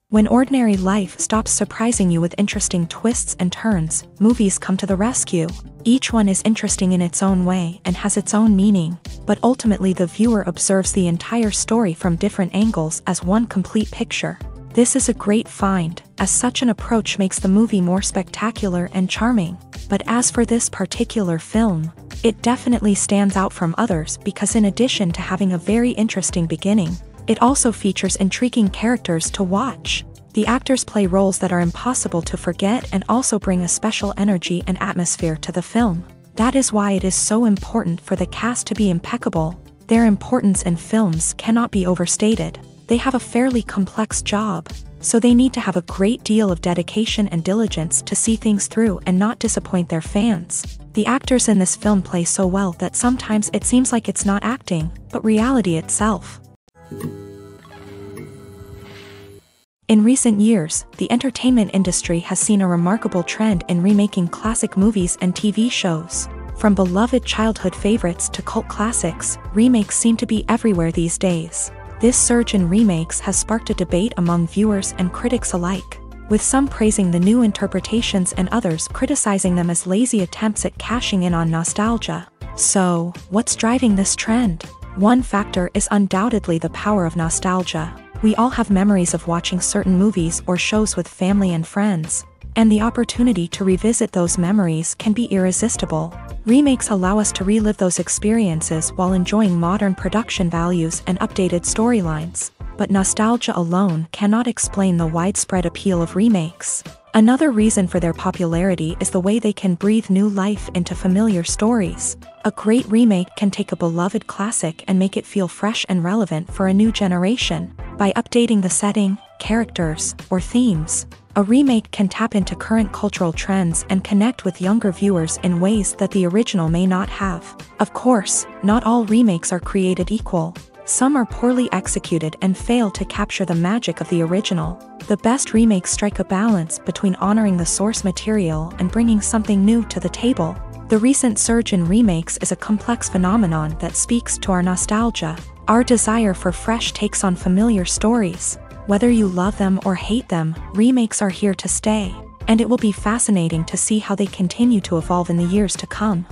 When ordinary life stops surprising you with interesting twists and turns, movies come to the rescue. Each one is interesting in its own way and has its own meaning, but ultimately the viewer observes the entire story from different angles as one complete picture. This is a great find, as such an approach makes the movie more spectacular and charming. But as for this particular film, it definitely stands out from others because in addition to having a very interesting beginning, it also features intriguing characters to watch. The actors play roles that are impossible to forget and also bring a special energy and atmosphere to the film. That is why it is so important for the cast to be impeccable. Their importance in films cannot be overstated. They have a fairly complex job, so they need to have a great deal of dedication and diligence to see things through and not disappoint their fans. The actors in this film play so well that sometimes it seems like it's not acting, but reality itself. In recent years, the entertainment industry has seen a remarkable trend in remaking classic movies and TV shows. From beloved childhood favorites to cult classics, remakes seem to be everywhere these days. This surge in remakes has sparked a debate among viewers and critics alike, with some praising the new interpretations and others criticizing them as lazy attempts at cashing in on nostalgia. So, what's driving this trend? One factor is undoubtedly the power of nostalgia. We all have memories of watching certain movies or shows with family and friends, and the opportunity to revisit those memories can be irresistible. Remakes allow us to relive those experiences while enjoying modern production values and updated storylines. But nostalgia alone cannot explain the widespread appeal of remakes. Another reason for their popularity is the way they can breathe new life into familiar stories. A great remake can take a beloved classic and make it feel fresh and relevant for a new generation. By updating the setting, characters, or themes, a remake can tap into current cultural trends and connect with younger viewers in ways that the original may not have. Of course, not all remakes are created equal. Some are poorly executed and fail to capture the magic of the original. The best remakes strike a balance between honoring the source material and bringing something new to the table. The recent surge in remakes is a complex phenomenon that speaks to our nostalgia, our desire for fresh takes on familiar stories. Whether you love them or hate them, remakes are here to stay, and it will be fascinating to see how they continue to evolve in the years to come.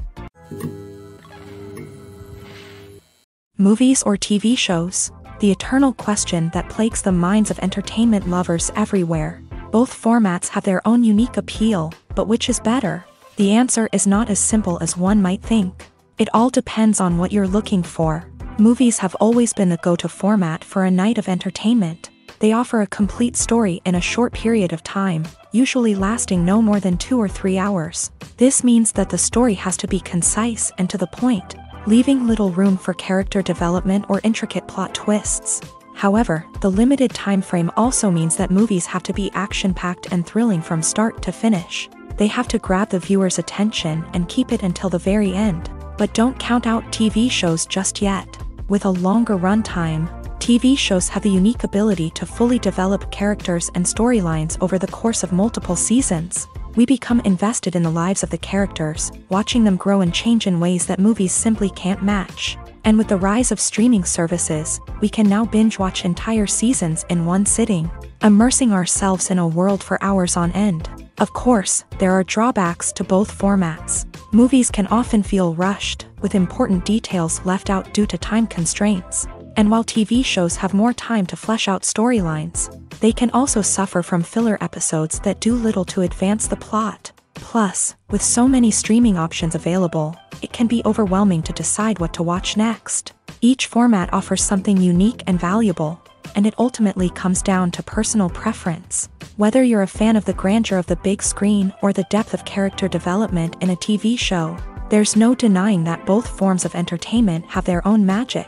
Movies or TV shows? The eternal question that plagues the minds of entertainment lovers everywhere. Both formats have their own unique appeal, but which is better? The answer is not as simple as one might think. It all depends on what you're looking for. Movies have always been the go-to format for a night of entertainment. They offer a complete story in a short period of time, usually lasting no more than 2 or 3 hours. This means that the story has to be concise and to the point, leaving little room for character development or intricate plot twists. However, the limited time frame also means that movies have to be action-packed and thrilling from start to finish. They have to grab the viewer's attention and keep it until the very end. But don't count out TV shows just yet. With a longer runtime, TV shows have the unique ability to fully develop characters and storylines over the course of multiple seasons. We become invested in the lives of the characters, watching them grow and change in ways that movies simply can't match. And with the rise of streaming services, we can now binge-watch entire seasons in one sitting, immersing ourselves in a world for hours on end. Of course, there are drawbacks to both formats. Movies can often feel rushed, with important details left out due to time constraints. And while TV shows have more time to flesh out storylines, they can also suffer from filler episodes that do little to advance the plot. Plus, with so many streaming options available, it can be overwhelming to decide what to watch next. Each format offers something unique and valuable, and it ultimately comes down to personal preference. Whether you're a fan of the grandeur of the big screen or the depth of character development in a TV show, there's no denying that both forms of entertainment have their own magic.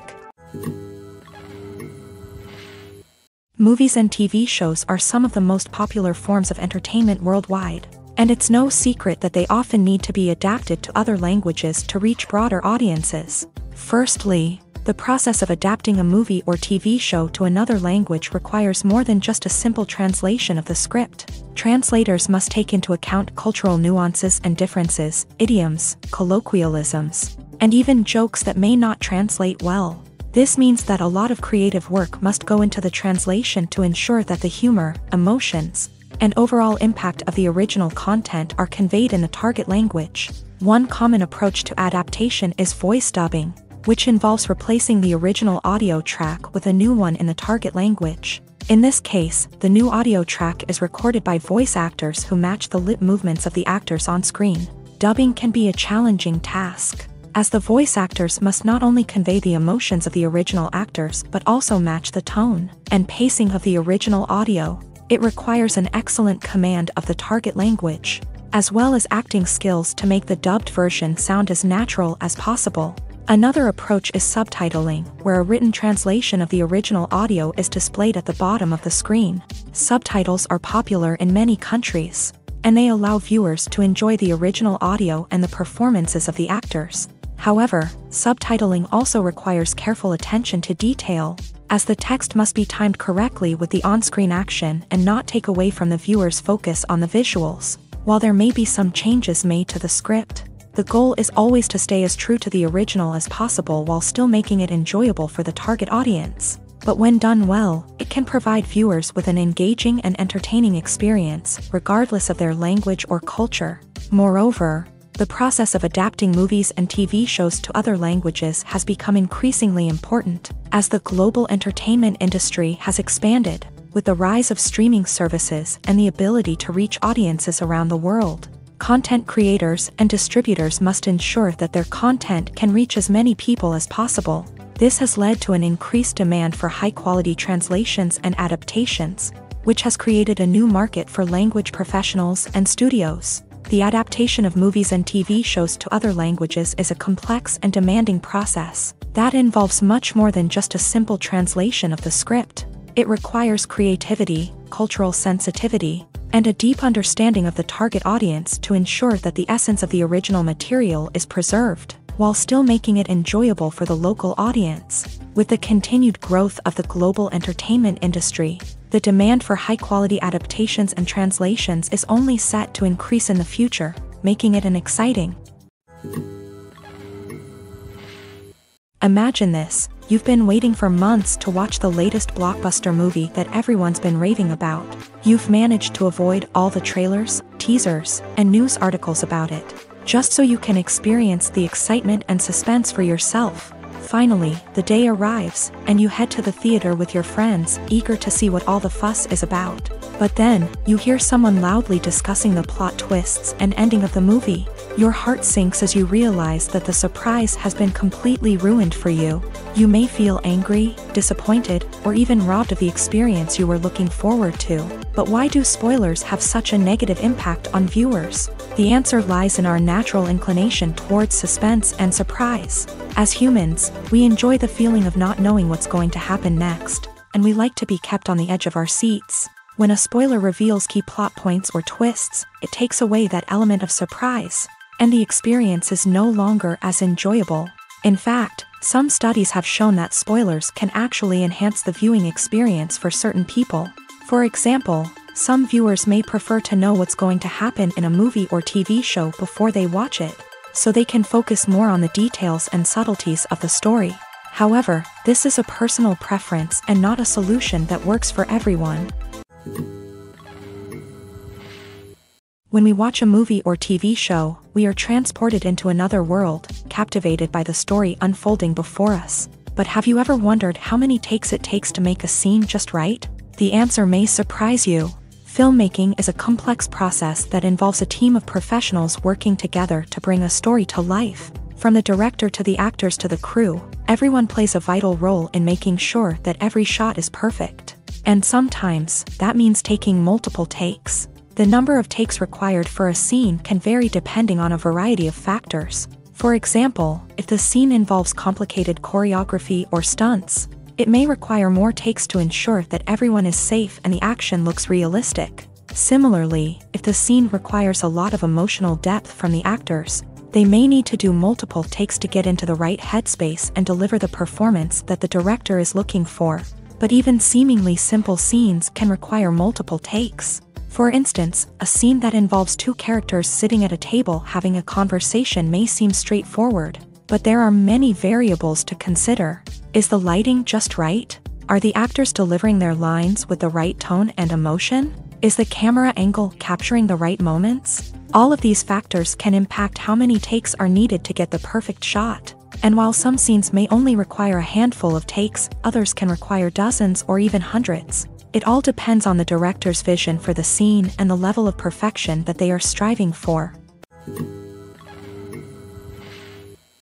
Movies and TV shows are some of the most popular forms of entertainment worldwide, and it's no secret that they often need to be adapted to other languages to reach broader audiences. Firstly, the process of adapting a movie or TV show to another language requires more than just a simple translation of the script. Translators must take into account cultural nuances and differences, idioms, colloquialisms, and even jokes that may not translate well. This means that a lot of creative work must go into the translation to ensure that the humor, emotions, and overall impact of the original content are conveyed in the target language. One common approach to adaptation is voice dubbing, which involves replacing the original audio track with a new one in the target language. In this case, the new audio track is recorded by voice actors who match the lip movements of the actors on screen. Dubbing can be a challenging task, as the voice actors must not only convey the emotions of the original actors but also match the tone and pacing of the original audio. It requires an excellent command of the target language, as well as acting skills to make the dubbed version sound as natural as possible. Another approach is subtitling, where a written translation of the original audio is displayed at the bottom of the screen. Subtitles are popular in many countries, and they allow viewers to enjoy the original audio and the performances of the actors. However, subtitling also requires careful attention to detail, as the text must be timed correctly with the on-screen action and not take away from the viewer's focus on the visuals. While there may be some changes made to the script, the goal is always to stay as true to the original as possible while still making it enjoyable for the target audience. But when done well, it can provide viewers with an engaging and entertaining experience, regardless of their language or culture. Moreover, the process of adapting movies and TV shows to other languages has become increasingly important, as the global entertainment industry has expanded, with the rise of streaming services and the ability to reach audiences around the world. Content creators and distributors must ensure that their content can reach as many people as possible. This has led to an increased demand for high-quality translations and adaptations, which has created a new market for language professionals and studios. The adaptation of movies and TV shows to other languages is a complex and demanding process that involves much more than just a simple translation of the script. It requires creativity, cultural sensitivity, and a deep understanding of the target audience to ensure that the essence of the original material is preserved, while still making it enjoyable for the local audience. With the continued growth of the global entertainment industry, the demand for high-quality adaptations and translations is only set to increase in the future, making it an exciting. Imagine this: you've been waiting for months to watch the latest blockbuster movie that everyone's been raving about. You've managed to avoid all the trailers, teasers, and news articles about it, just so you can experience the excitement and suspense for yourself. Finally, the day arrives, and you head to the theater with your friends, eager to see what all the fuss is about. But then, you hear someone loudly discussing the plot twists and ending of the movie. Your heart sinks as you realize that the surprise has been completely ruined for you. You may feel angry, disappointed, or even robbed of the experience you were looking forward to. But why do spoilers have such a negative impact on viewers? The answer lies in our natural inclination towards suspense and surprise. As humans, we enjoy the feeling of not knowing what's going to happen next, and we like to be kept on the edge of our seats. When a spoiler reveals key plot points or twists, it takes away that element of surprise, and the experience is no longer as enjoyable. In fact, some studies have shown that spoilers can actually enhance the viewing experience for certain people. For example, some viewers may prefer to know what's going to happen in a movie or TV show before they watch it, so they can focus more on the details and subtleties of the story. However, this is a personal preference and not a solution that works for everyone. When we watch a movie or TV show, we are transported into another world, captivated by the story unfolding before us. But have you ever wondered how many takes it takes to make a scene just right? The answer may surprise you. Filmmaking is a complex process that involves a team of professionals working together to bring a story to life. From the director to the actors to the crew, everyone plays a vital role in making sure that every shot is perfect. And sometimes, that means taking multiple takes. The number of takes required for a scene can vary depending on a variety of factors. For example, if the scene involves complicated choreography or stunts, it may require more takes to ensure that everyone is safe and the action looks realistic. Similarly, if the scene requires a lot of emotional depth from the actors, they may need to do multiple takes to get into the right headspace and deliver the performance that the director is looking for. But even seemingly simple scenes can require multiple takes. For instance, a scene that involves two characters sitting at a table having a conversation may seem straightforward, but there are many variables to consider. Is the lighting just right? Are the actors delivering their lines with the right tone and emotion? Is the camera angle capturing the right moments? All of these factors can impact how many takes are needed to get the perfect shot. And while some scenes may only require a handful of takes, others can require dozens or even hundreds. It all depends on the director's vision for the scene and the level of perfection that they are striving for.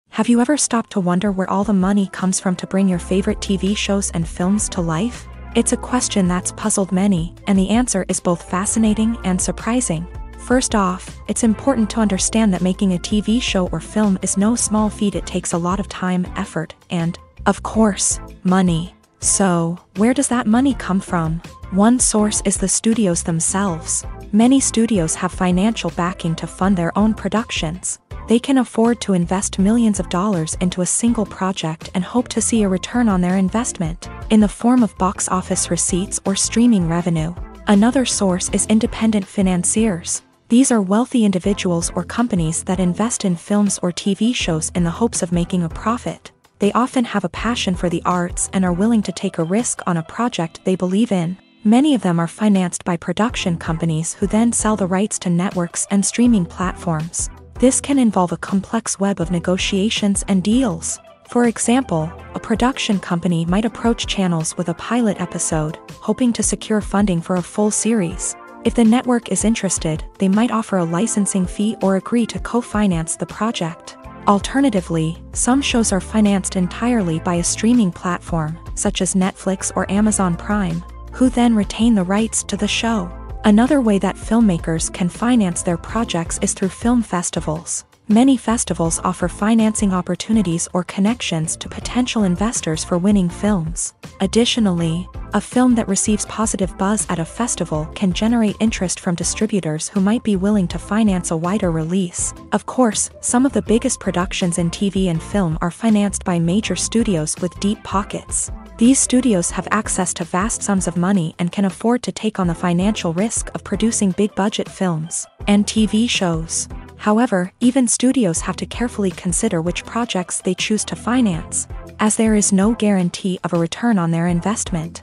Have you ever stopped to wonder where all the money comes from to bring your favorite TV shows and films to life? It's a question that's puzzled many, and the answer is both fascinating and surprising. First off, it's important to understand that making a TV show or film is no small feat. It takes a lot of time, effort, and, of course, money. So, where does that money come from? One source is the studios themselves. Many studios have financial backing to fund their own productions. They can afford to invest millions of dollars into a single project and hope to see a return on their investment, in the form of box office receipts or streaming revenue. Another source is independent financiers. These are wealthy individuals or companies that invest in films or TV shows in the hopes of making a profit. They often have a passion for the arts and are willing to take a risk on a project they believe in. Many of them are financed by production companies who then sell the rights to networks and streaming platforms. This can involve a complex web of negotiations and deals. For example, a production company might approach channels with a pilot episode, hoping to secure funding for a full series. If the network is interested, they might offer a licensing fee or agree to co-finance the project. Alternatively, some shows are financed entirely by a streaming platform, such as Netflix or Amazon Prime, who then retain the rights to the show. Another way that filmmakers can finance their projects is through film festivals. Many festivals offer financing opportunities or connections to potential investors for winning films. Additionally, a film that receives positive buzz at a festival can generate interest from distributors who might be willing to finance a wider release. Of course, some of the biggest productions in TV and film are financed by major studios with deep pockets. These studios have access to vast sums of money and can afford to take on the financial risk of producing big-budget films and TV shows. However, even studios have to carefully consider which projects they choose to finance, as there is no guarantee of a return on their investment.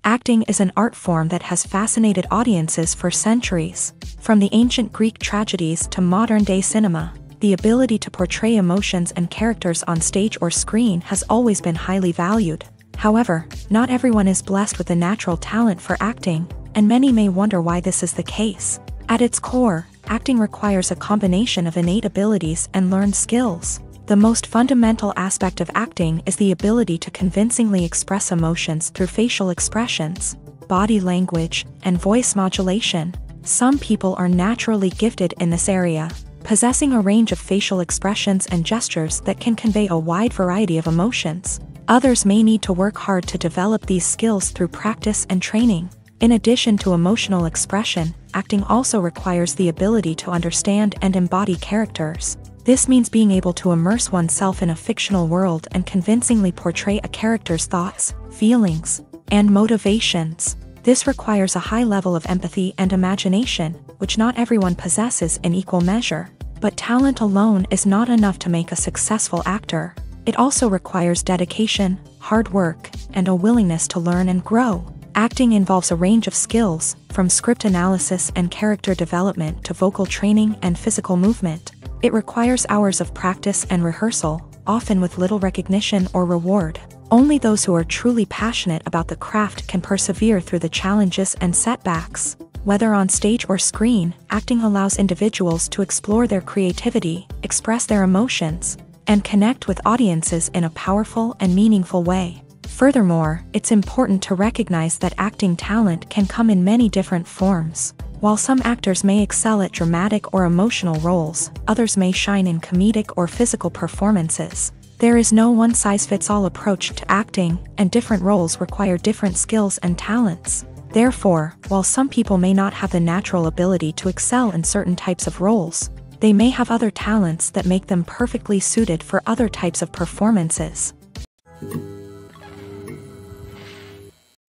Acting is an art form that has fascinated audiences for centuries. From the ancient Greek tragedies to modern-day cinema, the ability to portray emotions and characters on stage or screen has always been highly valued. However, not everyone is blessed with the natural talent for acting, and many may wonder why this is the case. At its core, acting requires a combination of innate abilities and learned skills. The most fundamental aspect of acting is the ability to convincingly express emotions through facial expressions, body language, and voice modulation. Some people are naturally gifted in this area, possessing a range of facial expressions and gestures that can convey a wide variety of emotions. Others may need to work hard to develop these skills through practice and training. In addition to emotional expression, acting also requires the ability to understand and embody characters. This means being able to immerse oneself in a fictional world and convincingly portray a character's thoughts, feelings, and motivations. This requires a high level of empathy and imagination, which not everyone possesses in equal measure. But talent alone is not enough to make a successful actor. It also requires dedication, hard work, and a willingness to learn and grow. Acting involves a range of skills, from script analysis and character development to vocal training and physical movement. It requires hours of practice and rehearsal, often with little recognition or reward. Only those who are truly passionate about the craft can persevere through the challenges and setbacks. Whether on stage or screen, acting allows individuals to explore their creativity, express their emotions, and connect with audiences in a powerful and meaningful way. Furthermore, it's important to recognize that acting talent can come in many different forms. While some actors may excel at dramatic or emotional roles, others may shine in comedic or physical performances. There is no one-size-fits-all approach to acting, and different roles require different skills and talents. Therefore, while some people may not have the natural ability to excel in certain types of roles, they may have other talents that make them perfectly suited for other types of performances.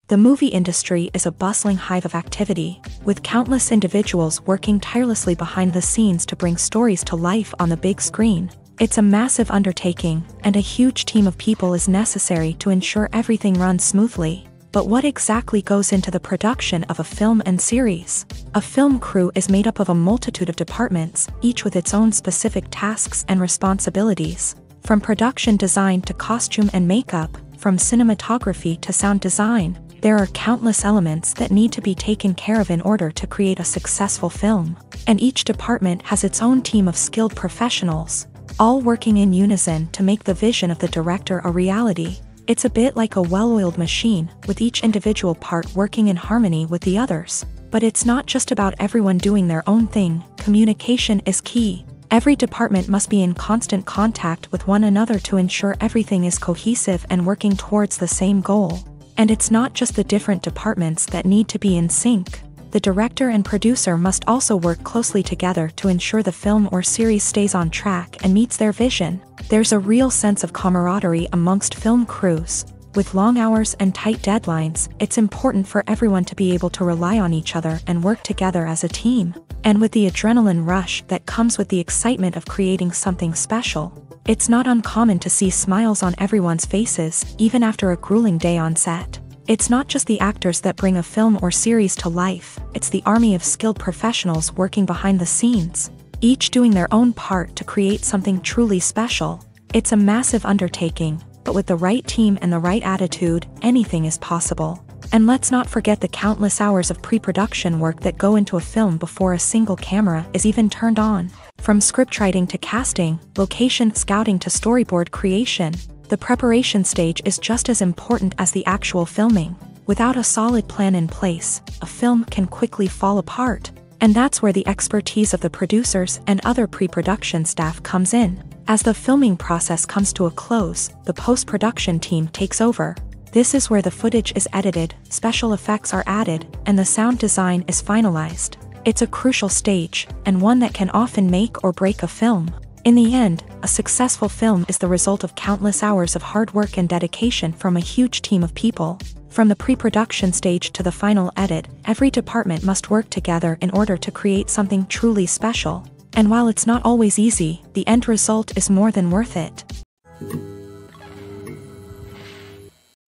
The movie industry is a bustling hive of activity, with countless individuals working tirelessly behind the scenes to bring stories to life on the big screen. It's a massive undertaking, and a huge team of people is necessary to ensure everything runs smoothly. But what exactly goes into the production of a film and series? A film crew is made up of a multitude of departments, each with its own specific tasks and responsibilities. From production design to costume and makeup, from cinematography to sound design, there are countless elements that need to be taken care of in order to create a successful film. And each department has its own team of skilled professionals, all working in unison to make the vision of the director a reality. It's a bit like a well-oiled machine, with each individual part working in harmony with the others. But it's not just about everyone doing their own thing. Communication is key. Every department must be in constant contact with one another to ensure everything is cohesive and working towards the same goal. And it's not just the different departments that need to be in sync. The director and producer must also work closely together to ensure the film or series stays on track and meets their vision. There's a real sense of camaraderie amongst film crews. With long hours and tight deadlines, it's important for everyone to be able to rely on each other and work together as a team. And with the adrenaline rush that comes with the excitement of creating something special, it's not uncommon to see smiles on everyone's faces, even after a grueling day on set. It's not just the actors that bring a film or series to life, it's the army of skilled professionals working behind the scenes, each doing their own part to create something truly special. It's a massive undertaking, but with the right team and the right attitude, anything is possible. And let's not forget the countless hours of pre-production work that go into a film before a single camera is even turned on. From scriptwriting to casting, location scouting to storyboard creation, the preparation stage is just as important as the actual filming. Without a solid plan in place, a film can quickly fall apart. And that's where the expertise of the producers and other pre-production staff comes in. As the filming process comes to a close, the post-production team takes over. This is where the footage is edited, special effects are added, and the sound design is finalized. It's a crucial stage, and one that can often make or break a film. In the end, a successful film is the result of countless hours of hard work and dedication from a huge team of people. From the pre-production stage to the final edit, every department must work together in order to create something truly special. And while it's not always easy, the end result is more than worth it.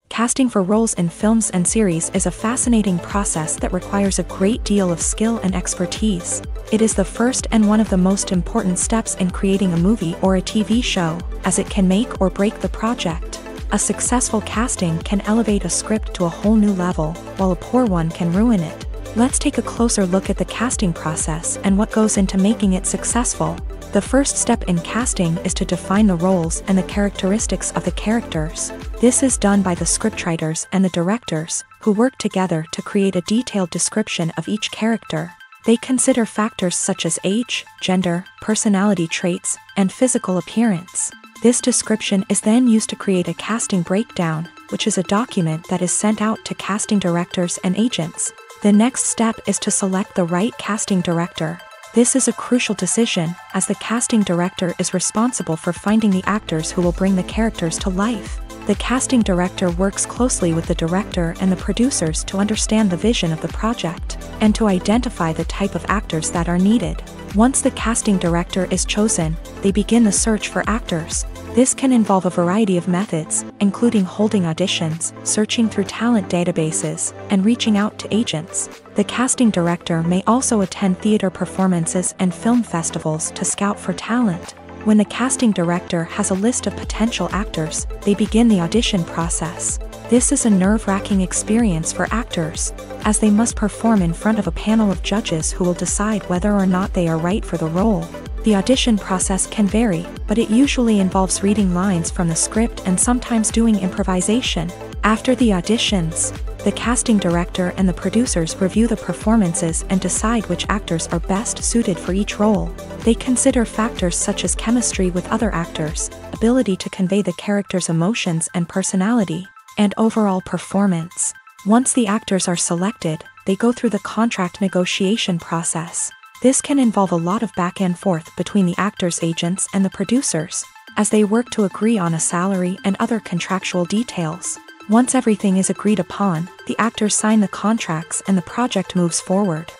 Casting for roles in films and series is a fascinating process that requires a great deal of skill and expertise. It is the first and one of the most important steps in creating a movie or a TV show, as it can make or break the project. A successful casting can elevate a script to a whole new level, while a poor one can ruin it. Let's take a closer look at the casting process and what goes into making it successful. The first step in casting is to define the roles and the characteristics of the characters. This is done by the scriptwriters and the directors, who work together to create a detailed description of each character. They consider factors such as age, gender, personality traits, and physical appearance. This description is then used to create a casting breakdown, which is a document that is sent out to casting directors and agents. The next step is to select the right casting director. This is a crucial decision, as the casting director is responsible for finding the actors who will bring the characters to life. The casting director works closely with the director and the producers to understand the vision of the project, and to identify the type of actors that are needed. Once the casting director is chosen, they begin the search for actors. This can involve a variety of methods, including holding auditions, searching through talent databases, and reaching out to agents. The casting director may also attend theater performances and film festivals to scout for talent. When the casting director has a list of potential actors, they begin the audition process. This is a nerve-wracking experience for actors, as they must perform in front of a panel of judges who will decide whether or not they are right for the role. The audition process can vary, but it usually involves reading lines from the script and sometimes doing improvisation. After the auditions, the casting director and the producers review the performances and decide which actors are best suited for each role. They consider factors such as chemistry with other actors, ability to convey the character's emotions and personality, and overall performance. Once the actors are selected, they go through the contract negotiation process. This can involve a lot of back and forth between the actors' agents and the producers, as they work to agree on a salary and other contractual details. Once everything is agreed upon, the actors sign the contracts and the project moves forward.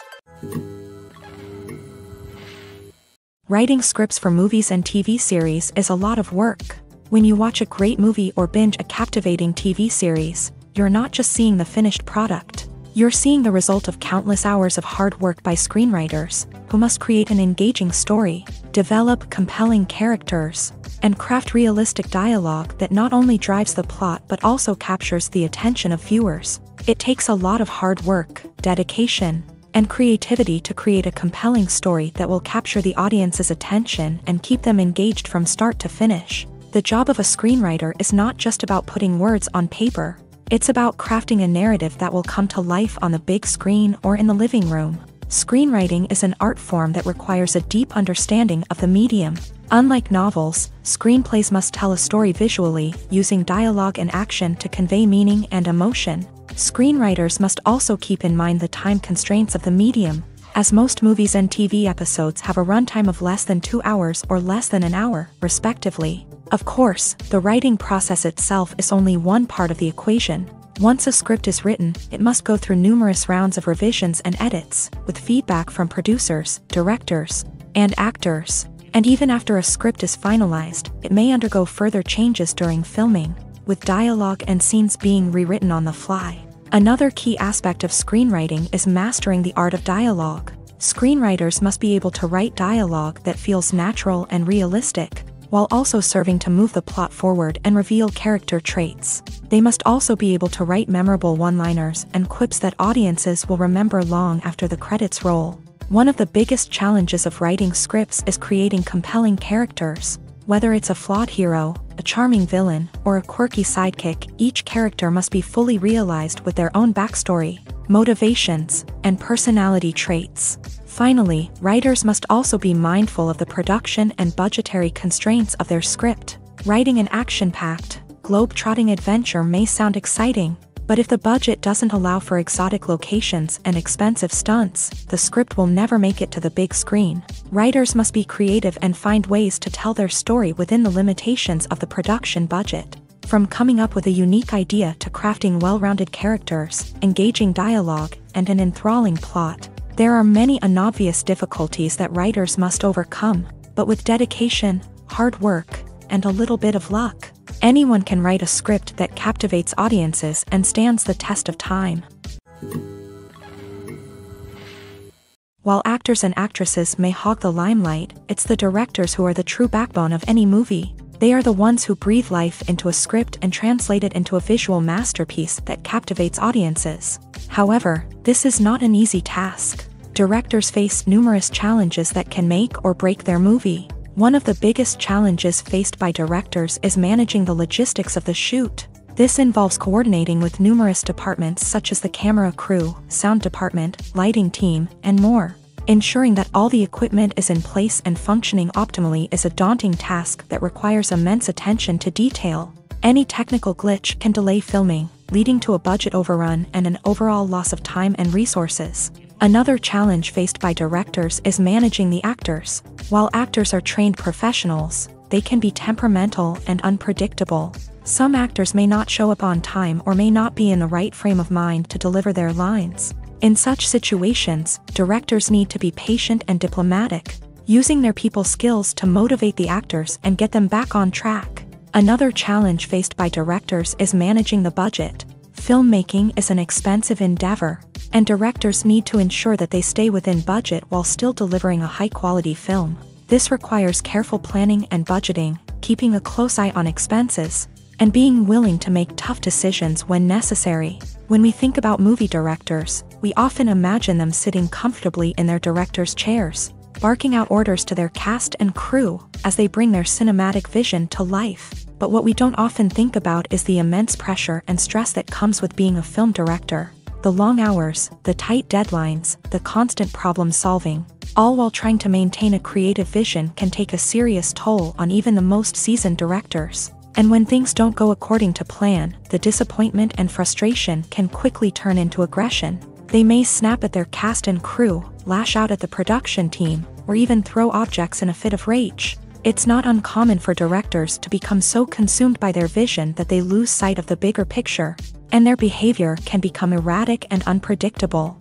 Writing scripts for movies and TV series is a lot of work. When you watch a great movie or binge a captivating TV series, you're not just seeing the finished product. You're seeing the result of countless hours of hard work by screenwriters, who must create an engaging story, develop compelling characters, and craft realistic dialogue that not only drives the plot but also captures the attention of viewers. It takes a lot of hard work, dedication, and creativity to create a compelling story that will capture the audience's attention and keep them engaged from start to finish. The job of a screenwriter is not just about putting words on paper. It's about crafting a narrative that will come to life on the big screen or in the living room. Screenwriting is an art form that requires a deep understanding of the medium. Unlike novels, screenplays must tell a story visually, using dialogue and action to convey meaning and emotion. Screenwriters must also keep in mind the time constraints of the medium, as most movies and TV episodes have a runtime of less than 2 hours or less than an hour, respectively. Of course, the writing process itself is only one part of the equation. Once a script is written, it must go through numerous rounds of revisions and edits, with feedback from producers, directors, and actors. And even after a script is finalized, it may undergo further changes during filming, with dialogue and scenes being rewritten on the fly. Another key aspect of screenwriting is mastering the art of dialogue. Screenwriters must be able to write dialogue that feels natural and realistic, while also serving to move the plot forward and reveal character traits. They must also be able to write memorable one-liners and quips that audiences will remember long after the credits roll. One of the biggest challenges of writing scripts is creating compelling characters. Whether it's a flawed hero, a charming villain, or a quirky sidekick, each character must be fully realized with their own backstory, motivations, and personality traits. Finally, writers must also be mindful of the production and budgetary constraints of their script. Writing an action-packed, globe-trotting adventure may sound exciting, but if the budget doesn't allow for exotic locations and expensive stunts, the script will never make it to the big screen. Writers must be creative and find ways to tell their story within the limitations of the production budget. From coming up with a unique idea to crafting well-rounded characters, engaging dialogue, and an enthralling plot, there are many unobvious difficulties that writers must overcome, but with dedication, hard work, and a little bit of luck, anyone can write a script that captivates audiences and stands the test of time. While actors and actresses may hog the limelight, it's the directors who are the true backbone of any movie. They are the ones who breathe life into a script and translate it into a visual masterpiece that captivates audiences. However, this is not an easy task. Directors face numerous challenges that can make or break their movie. One of the biggest challenges faced by directors is managing the logistics of the shoot. This involves coordinating with numerous departments such as the camera crew, sound department, lighting team, and more. Ensuring that all the equipment is in place and functioning optimally is a daunting task that requires immense attention to detail. Any technical glitch can delay filming, leading to a budget overrun and an overall loss of time and resources. Another challenge faced by directors is managing the actors. While actors are trained professionals, they can be temperamental and unpredictable. Some actors may not show up on time or may not be in the right frame of mind to deliver their lines. In such situations, directors need to be patient and diplomatic, using their people skills to motivate the actors and get them back on track. Another challenge faced by directors is managing the budget. Filmmaking is an expensive endeavor, and directors need to ensure that they stay within budget while still delivering a high-quality film. This requires careful planning and budgeting, keeping a close eye on expenses, and being willing to make tough decisions when necessary. When we think about movie directors, we often imagine them sitting comfortably in their director's chairs, barking out orders to their cast and crew as they bring their cinematic vision to life. But what we don't often think about is the immense pressure and stress that comes with being a film director. The long hours, the tight deadlines, the constant problem solving, all while trying to maintain a creative vision can take a serious toll on even the most seasoned directors. And when things don't go according to plan, the disappointment and frustration can quickly turn into aggression. They may snap at their cast and crew, lash out at the production team, or even throw objects in a fit of rage. It's not uncommon for directors to become so consumed by their vision that they lose sight of the bigger picture, and their behavior can become erratic and unpredictable.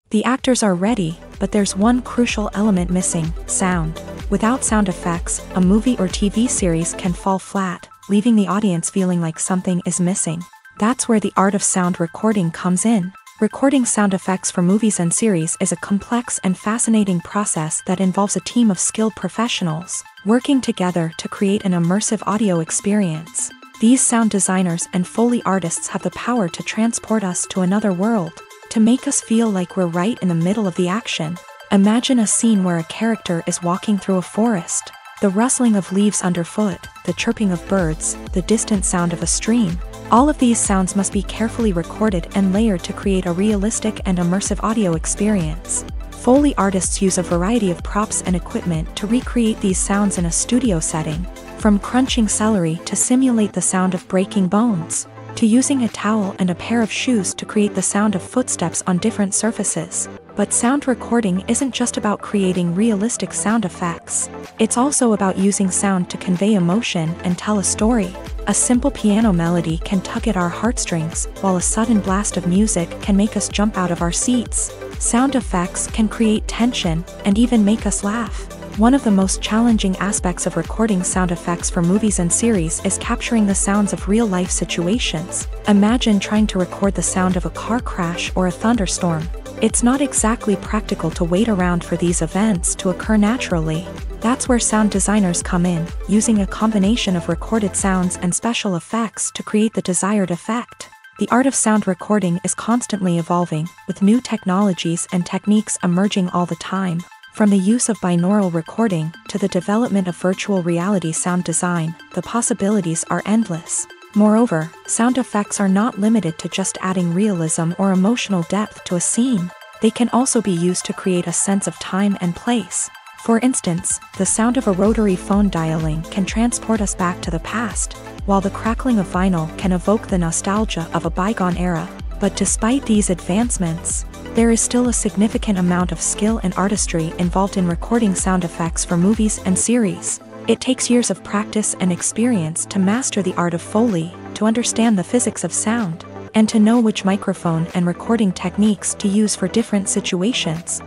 The actors are ready, but there's one crucial element missing: sound. Without sound effects, a movie or TV series can fall flat, leaving the audience feeling like something is missing. That's where the art of sound recording comes in. Recording sound effects for movies and series is a complex and fascinating process that involves a team of skilled professionals working together to create an immersive audio experience. These sound designers and Foley artists have the power to transport us to another world, to make us feel like we're right in the middle of the action. Imagine a scene where a character is walking through a forest. The rustling of leaves underfoot, the chirping of birds, the distant sound of a stream. All of these sounds must be carefully recorded and layered to create a realistic and immersive audio experience. Foley artists use a variety of props and equipment to recreate these sounds in a studio setting, from crunching celery to simulate the sound of breaking bones, to using a towel and a pair of shoes to create the sound of footsteps on different surfaces. But sound recording isn't just about creating realistic sound effects. It's also about using sound to convey emotion and tell a story. A simple piano melody can tug at our heartstrings, while a sudden blast of music can make us jump out of our seats. Sound effects can create tension and even make us laugh. One of the most challenging aspects of recording sound effects for movies and series is capturing the sounds of real-life situations. Imagine trying to record the sound of a car crash or a thunderstorm. It's not exactly practical to wait around for these events to occur naturally. That's where sound designers come in, using a combination of recorded sounds and special effects to create the desired effect. The art of sound recording is constantly evolving, with new technologies and techniques emerging all the time. From the use of binaural recording to the development of virtual reality sound design, the possibilities are endless. Moreover, sound effects are not limited to just adding realism or emotional depth to a scene. They can also be used to create a sense of time and place. For instance, the sound of a rotary phone dialing can transport us back to the past, while the crackling of vinyl can evoke the nostalgia of a bygone era. But despite these advancements, there is still a significant amount of skill and artistry involved in recording sound effects for movies and series. It takes years of practice and experience to master the art of Foley, to understand the physics of sound, and to know which microphone and recording techniques to use for different situations.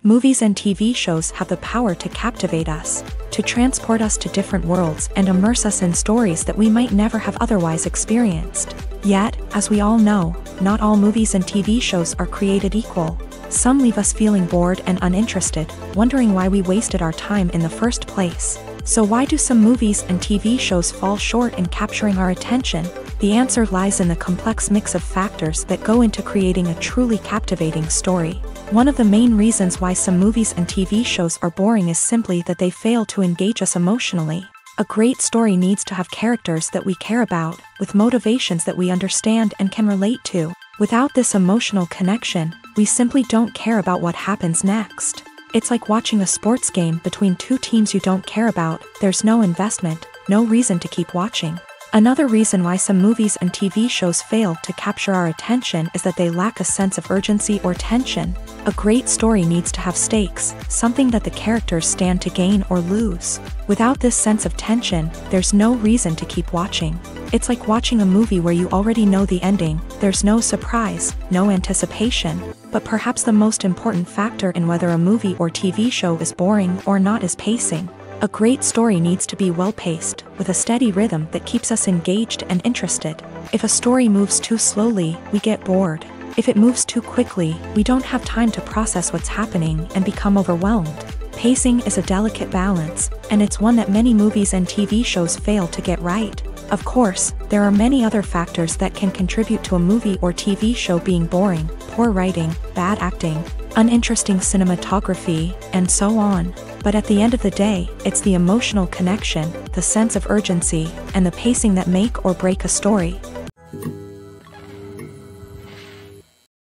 Movies and TV shows have the power to captivate us, to transport us to different worlds and immerse us in stories that we might never have otherwise experienced. Yet, as we all know, not all movies and TV shows are created equal. Some leave us feeling bored and uninterested, wondering why we wasted our time in the first place. So why do some movies and TV shows fall short in capturing our attention? The answer lies in the complex mix of factors that go into creating a truly captivating story. One of the main reasons why some movies and TV shows are boring is simply that they fail to engage us emotionally. A great story needs to have characters that we care about, with motivations that we understand and can relate to. Without this emotional connection, we simply don't care about what happens next. It's like watching a sports game between two teams you don't care about. There's no investment, no reason to keep watching. Another reason why some movies and TV shows fail to capture our attention is that they lack a sense of urgency or tension. A great story needs to have stakes, something that the characters stand to gain or lose. Without this sense of tension, there's no reason to keep watching. It's like watching a movie where you already know the ending. There's no surprise, no anticipation. But perhaps the most important factor in whether a movie or TV show is boring or not is pacing. A great story needs to be well-paced, with a steady rhythm that keeps us engaged and interested. If a story moves too slowly, we get bored. If it moves too quickly, we don't have time to process what's happening and become overwhelmed. Pacing is a delicate balance, and it's one that many movies and TV shows fail to get right. Of course, there are many other factors that can contribute to a movie or TV show being boring: poor writing, bad acting, uninteresting cinematography, and so on. But at the end of the day, it's the emotional connection, the sense of urgency, and the pacing that make or break a story.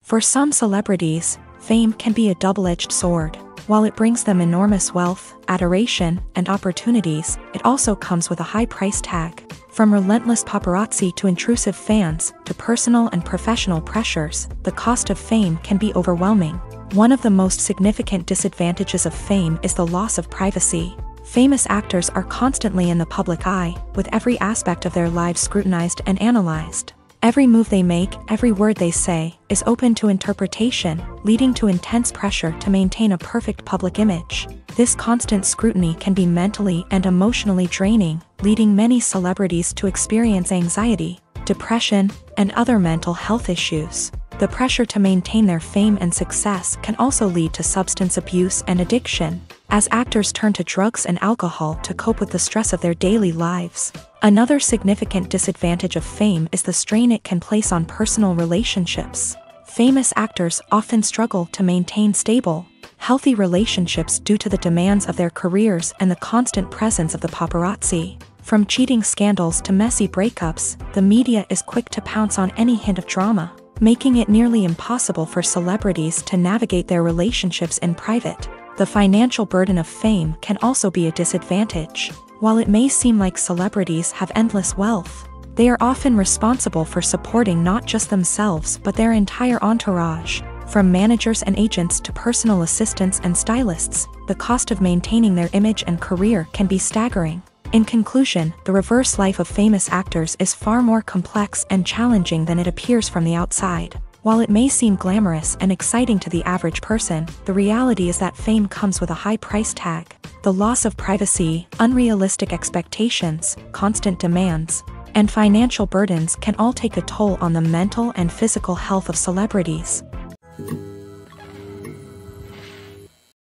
For some celebrities, fame can be a double-edged sword. While it brings them enormous wealth, adoration, and opportunities, it also comes with a high price tag. From relentless paparazzi to intrusive fans, to personal and professional pressures, the cost of fame can be overwhelming. One of the most significant disadvantages of fame is the loss of privacy. Famous actors are constantly in the public eye, with every aspect of their lives scrutinized and analyzed. Every move they make, every word they say, is open to interpretation, leading to intense pressure to maintain a perfect public image. This constant scrutiny can be mentally and emotionally draining, leading many celebrities to experience anxiety, depression, and other mental health issues. The pressure to maintain their fame and success can also lead to substance abuse and addiction, as actors turn to drugs and alcohol to cope with the stress of their daily lives. Another significant disadvantage of fame is the strain it can place on personal relationships. Famous actors often struggle to maintain stable, healthy relationships due to the demands of their careers and the constant presence of the paparazzi. From cheating scandals to messy breakups, the media is quick to pounce on any hint of drama, making it nearly impossible for celebrities to navigate their relationships in private. The financial burden of fame can also be a disadvantage. While it may seem like celebrities have endless wealth, they are often responsible for supporting not just themselves but their entire entourage. From managers and agents to personal assistants and stylists, the cost of maintaining their image and career can be staggering. In conclusion, the reverse life of famous actors is far more complex and challenging than it appears from the outside. While it may seem glamorous and exciting to the average person, the reality is that fame comes with a high price tag. The loss of privacy, unrealistic expectations, constant demands, and financial burdens can all take a toll on the mental and physical health of celebrities.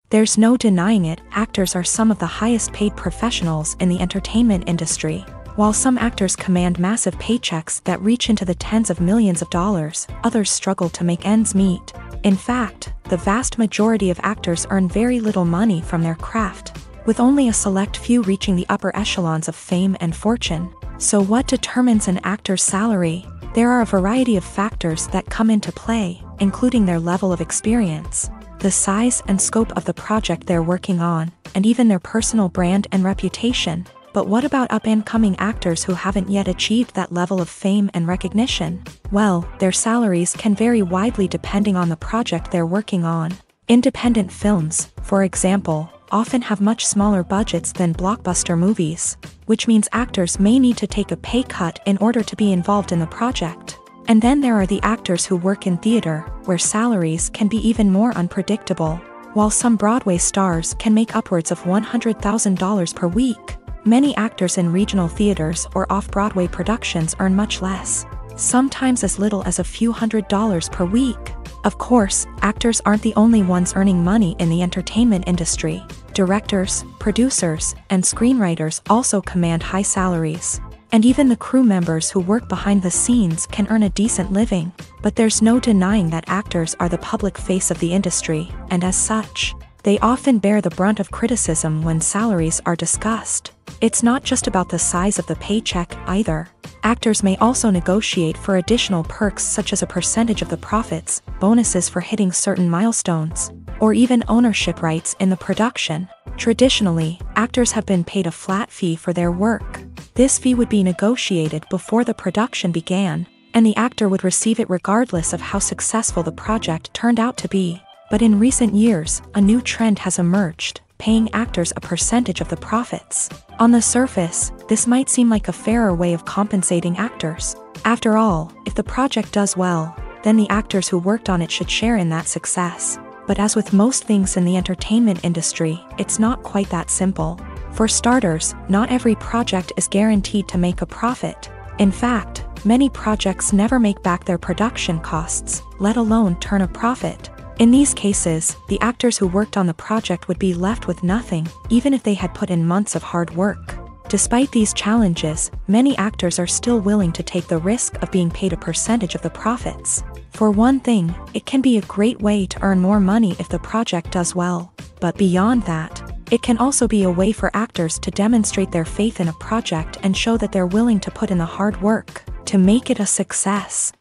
There's no denying it, actors are some of the highest paid professionals in the entertainment industry. While some actors command massive paychecks that reach into the tens of millions of dollars, others struggle to make ends meet. In fact, the vast majority of actors earn very little money from their craft, with only a select few reaching the upper echelons of fame and fortune. So what determines an actor's salary? There are a variety of factors that come into play, including their level of experience, the size and scope of the project they're working on, and even their personal brand and reputation. But what about up-and-coming actors who haven't yet achieved that level of fame and recognition? Well, their salaries can vary widely depending on the project they're working on. Independent films, for example, often have much smaller budgets than blockbuster movies, which means actors may need to take a pay cut in order to be involved in the project. And then there are the actors who work in theater, where salaries can be even more unpredictable. While some Broadway stars can make upwards of $100,000 per week, many actors in regional theaters or off-Broadway productions earn much less, sometimes as little as a few $100s per week. Of course, actors aren't the only ones earning money in the entertainment industry. Directors, producers, and screenwriters also command high salaries. And even the crew members who work behind the scenes can earn a decent living. But there's no denying that actors are the public face of the industry, and as such, they often bear the brunt of criticism when salaries are discussed. It's not just about the size of the paycheck, either. Actors may also negotiate for additional perks such as a percentage of the profits, bonuses for hitting certain milestones, or even ownership rights in the production. Traditionally, actors have been paid a flat fee for their work. This fee would be negotiated before the production began, and the actor would receive it regardless of how successful the project turned out to be. But in recent years, a new trend has emerged, paying actors a percentage of the profits. On the surface, this might seem like a fairer way of compensating actors. After all, if the project does well, then the actors who worked on it should share in that success. But as with most things in the entertainment industry, it's not quite that simple. For starters, not every project is guaranteed to make a profit. In fact, many projects never make back their production costs, let alone turn a profit. In these cases, the actors who worked on the project would be left with nothing, even if they had put in months of hard work. Despite these challenges, many actors are still willing to take the risk of being paid a percentage of the profits. For one thing, it can be a great way to earn more money if the project does well. But beyond that, it can also be a way for actors to demonstrate their faith in a project and show that they're willing to put in the hard work to make it a success.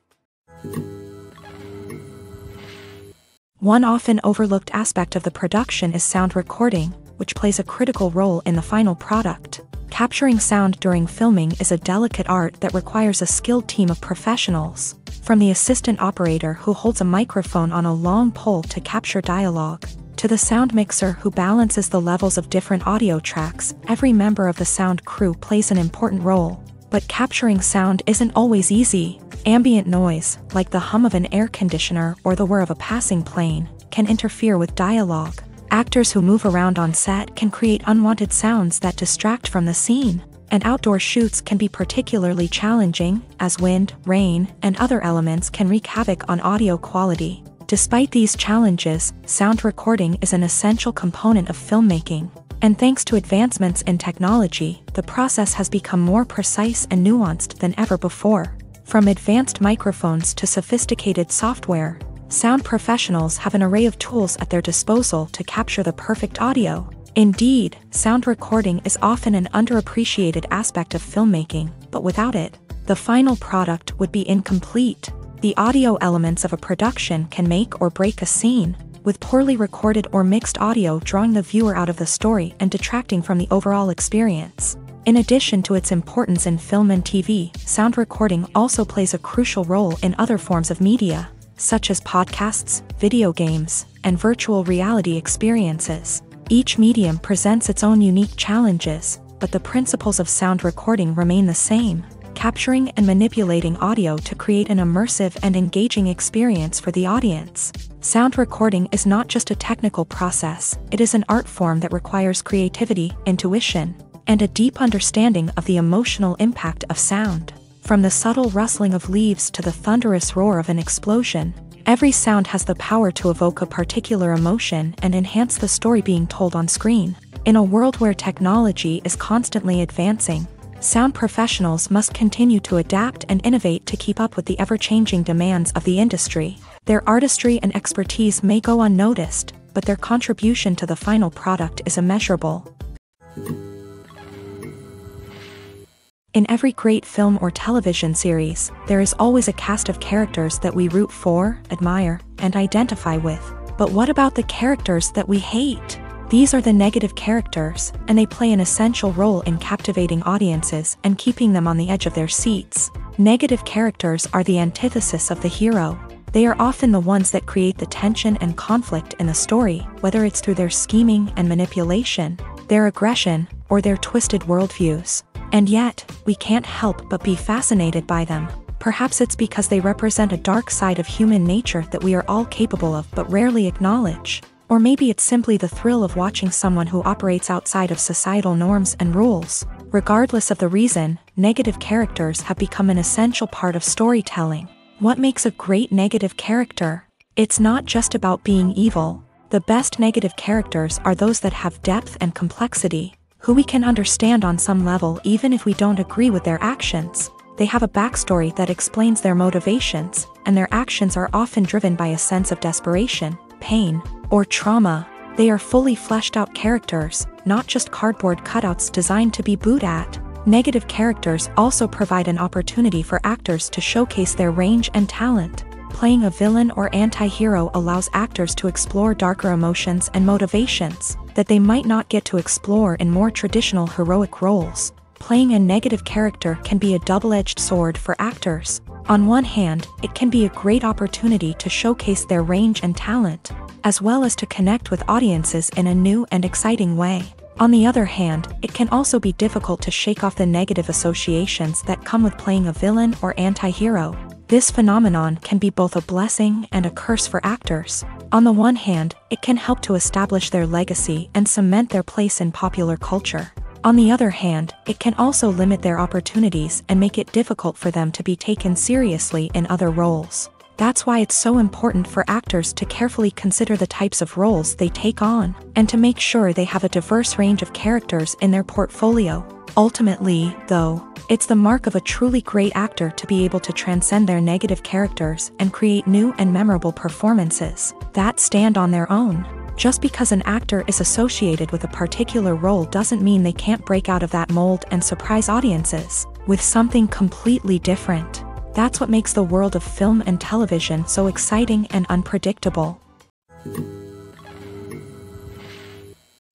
One often overlooked aspect of the production is sound recording, which plays a critical role in the final product. Capturing sound during filming is a delicate art that requires a skilled team of professionals. From the assistant operator who holds a microphone on a long pole to capture dialogue, to the sound mixer who balances the levels of different audio tracks, every member of the sound crew plays an important role. But capturing sound isn't always easy. Ambient noise, like the hum of an air conditioner or the whir of a passing plane, can interfere with dialogue. Actors who move around on set can create unwanted sounds that distract from the scene. And outdoor shoots can be particularly challenging, as wind, rain, and other elements can wreak havoc on audio quality. Despite these challenges, sound recording is an essential component of filmmaking. And thanks to advancements in technology, the process has become more precise and nuanced than ever before. From advanced microphones to sophisticated software, sound professionals have an array of tools at their disposal to capture the perfect audio. Indeed, sound recording is often an underappreciated aspect of filmmaking, but without it, the final product would be incomplete. The audio elements of a production can make or break a scene, with poorly recorded or mixed audio drawing the viewer out of the story and detracting from the overall experience. In addition to its importance in film and TV, sound recording also plays a crucial role in other forms of media, such as podcasts, video games, and virtual reality experiences. Each medium presents its own unique challenges, but the principles of sound recording remain the same: capturing and manipulating audio to create an immersive and engaging experience for the audience. Sound recording is not just a technical process, it is an art form that requires creativity, intuition, and a deep understanding of the emotional impact of sound. From the subtle rustling of leaves to the thunderous roar of an explosion, every sound has the power to evoke a particular emotion and enhance the story being told on screen. In a world where technology is constantly advancing, sound professionals must continue to adapt and innovate to keep up with the ever-changing demands of the industry. Their artistry and expertise may go unnoticed, but their contribution to the final product is immeasurable. In every great film or television series, there is always a cast of characters that we root for, admire, and identify with. But what about the characters that we hate? These are the negative characters, and they play an essential role in captivating audiences and keeping them on the edge of their seats. Negative characters are the antithesis of the hero. They are often the ones that create the tension and conflict in the story, whether it's through their scheming and manipulation, their aggression, or their twisted worldviews. And yet, we can't help but be fascinated by them. Perhaps it's because they represent a dark side of human nature that we are all capable of but rarely acknowledge. Or maybe it's simply the thrill of watching someone who operates outside of societal norms and rules. Regardless of the reason, negative characters have become an essential part of storytelling. What makes a great negative character? It's not just about being evil. The best negative characters are those that have depth and complexity, who we can understand on some level even if we don't agree with their actions. They have a backstory that explains their motivations, and their actions are often driven by a sense of desperation, pain, or trauma. They are fully fleshed out characters, not just cardboard cutouts designed to be booed at. Negative characters also provide an opportunity for actors to showcase their range and talent. Playing a villain or anti-hero allows actors to explore darker emotions and motivations that they might not get to explore in more traditional heroic roles. Playing a negative character can be a double-edged sword for actors. On one hand, it can be a great opportunity to showcase their range and talent, as well as to connect with audiences in a new and exciting way. On the other hand, it can also be difficult to shake off the negative associations that come with playing a villain or anti-hero. This phenomenon can be both a blessing and a curse for actors. On the one hand, it can help to establish their legacy and cement their place in popular culture. On the other hand, it can also limit their opportunities and make it difficult for them to be taken seriously in other roles. That's why it's so important for actors to carefully consider the types of roles they take on, and to make sure they have a diverse range of characters in their portfolio. Ultimately, though, it's the mark of a truly great actor to be able to transcend their negative characters and create new and memorable performances that stand on their own. Just because an actor is associated with a particular role doesn't mean they can't break out of that mold and surprise audiences with something completely different. That's what makes the world of film and television so exciting and unpredictable.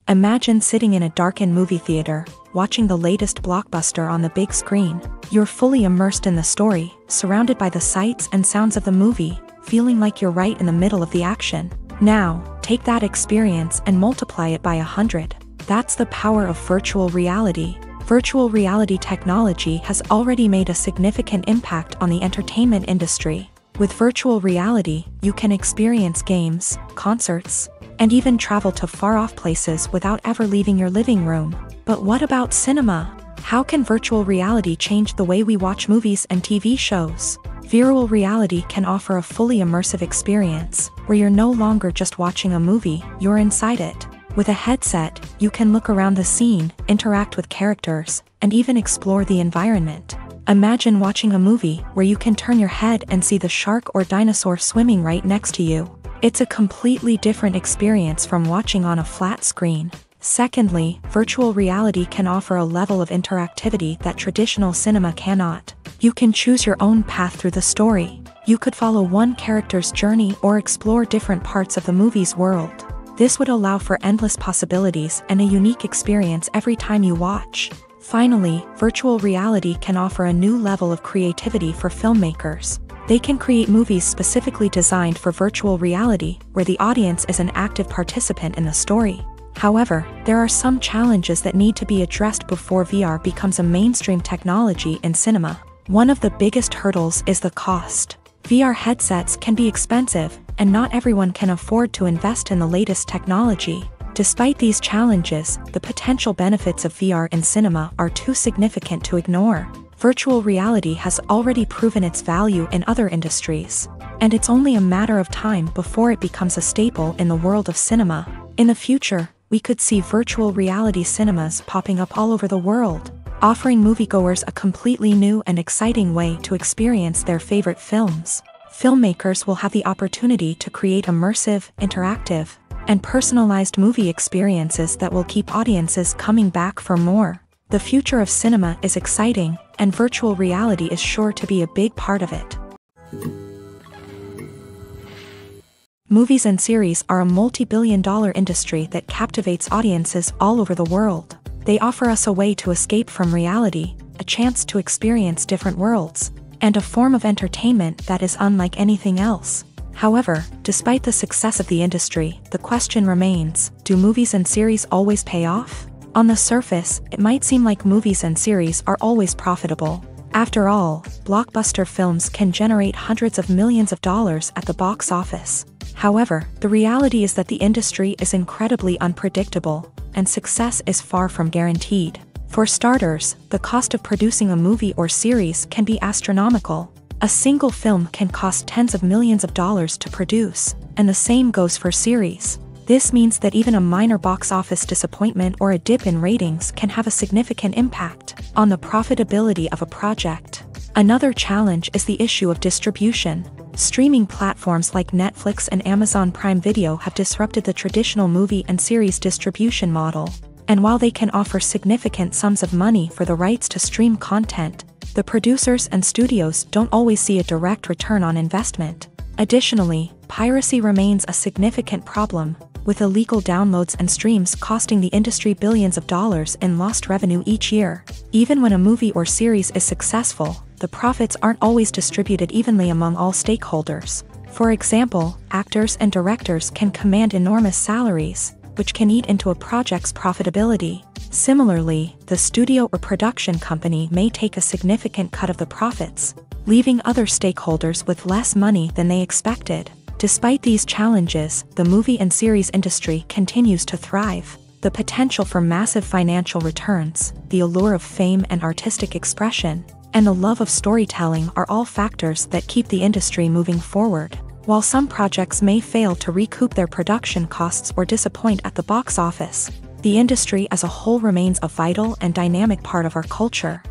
Imagine sitting in a darkened movie theater, watching the latest blockbuster on the big screen. You're fully immersed in the story, surrounded by the sights and sounds of the movie, feeling like you're right in the middle of the action. Now, take that experience and multiply it by 100. That's the power of virtual reality. Virtual reality technology has already made a significant impact on the entertainment industry. With virtual reality, you can experience games, concerts, and even travel to far-off places without ever leaving your living room. But what about cinema? How can virtual reality change the way we watch movies and TV shows? Virtual reality can offer a fully immersive experience, where you're no longer just watching a movie, you're inside it. With a headset, you can look around the scene, interact with characters, and even explore the environment. Imagine watching a movie where you can turn your head and see the shark or dinosaur swimming right next to you. It's a completely different experience from watching on a flat screen. Secondly, virtual reality can offer a level of interactivity that traditional cinema cannot. You can choose your own path through the story. You could follow one character's journey or explore different parts of the movie's world. This would allow for endless possibilities and a unique experience every time you watch. Finally, virtual reality can offer a new level of creativity for filmmakers. They can create movies specifically designed for virtual reality, where the audience is an active participant in the story. However, there are some challenges that need to be addressed before VR becomes a mainstream technology in cinema. One of the biggest hurdles is the cost. VR headsets can be expensive, and not everyone can afford to invest in the latest technology. Despite these challenges, the potential benefits of VR in cinema are too significant to ignore. Virtual reality has already proven its value in other industries, and it's only a matter of time before it becomes a staple in the world of cinema. In the future, we could see virtual reality cinemas popping up all over the world, offering moviegoers a completely new and exciting way to experience their favorite films. Filmmakers will have the opportunity to create immersive, interactive, and personalized movie experiences that will keep audiences coming back for more. The future of cinema is exciting, and virtual reality is sure to be a big part of it. Movies and series are a multi-billion-dollar industry that captivates audiences all over the world. They offer us a way to escape from reality, a chance to experience different worlds, and a form of entertainment that is unlike anything else. However, despite the success of the industry, the question remains, do movies and series always pay off? On the surface, it might seem like movies and series are always profitable. After all, blockbuster films can generate hundreds of millions of dollars at the box office. However, the reality is that the industry is incredibly unpredictable, and success is far from guaranteed. For starters, the cost of producing a movie or series can be astronomical. A single film can cost tens of millions of dollars to produce, and the same goes for series. This means that even a minor box office disappointment or a dip in ratings can have a significant impact on the profitability of a project. Another challenge is the issue of distribution. Streaming platforms like Netflix and Amazon Prime Video have disrupted the traditional movie and series distribution model. And while they can offer significant sums of money for the rights to stream content, the producers and studios don't always see a direct return on investment. Additionally, piracy remains a significant problem, with illegal downloads and streams costing the industry billions of dollars in lost revenue each year. Even when a movie or series is successful, the profits aren't always distributed evenly among all stakeholders. For example, actors and directors can command enormous salaries, which can eat into a project's profitability. Similarly, the studio or production company may take a significant cut of the profits, leaving other stakeholders with less money than they expected. Despite these challenges, the movie and series industry continues to thrive. The potential for massive financial returns, the allure of fame and artistic expression, and the love of storytelling are all factors that keep the industry moving forward. While some projects may fail to recoup their production costs or disappoint at the box office, the industry as a whole remains a vital and dynamic part of our culture.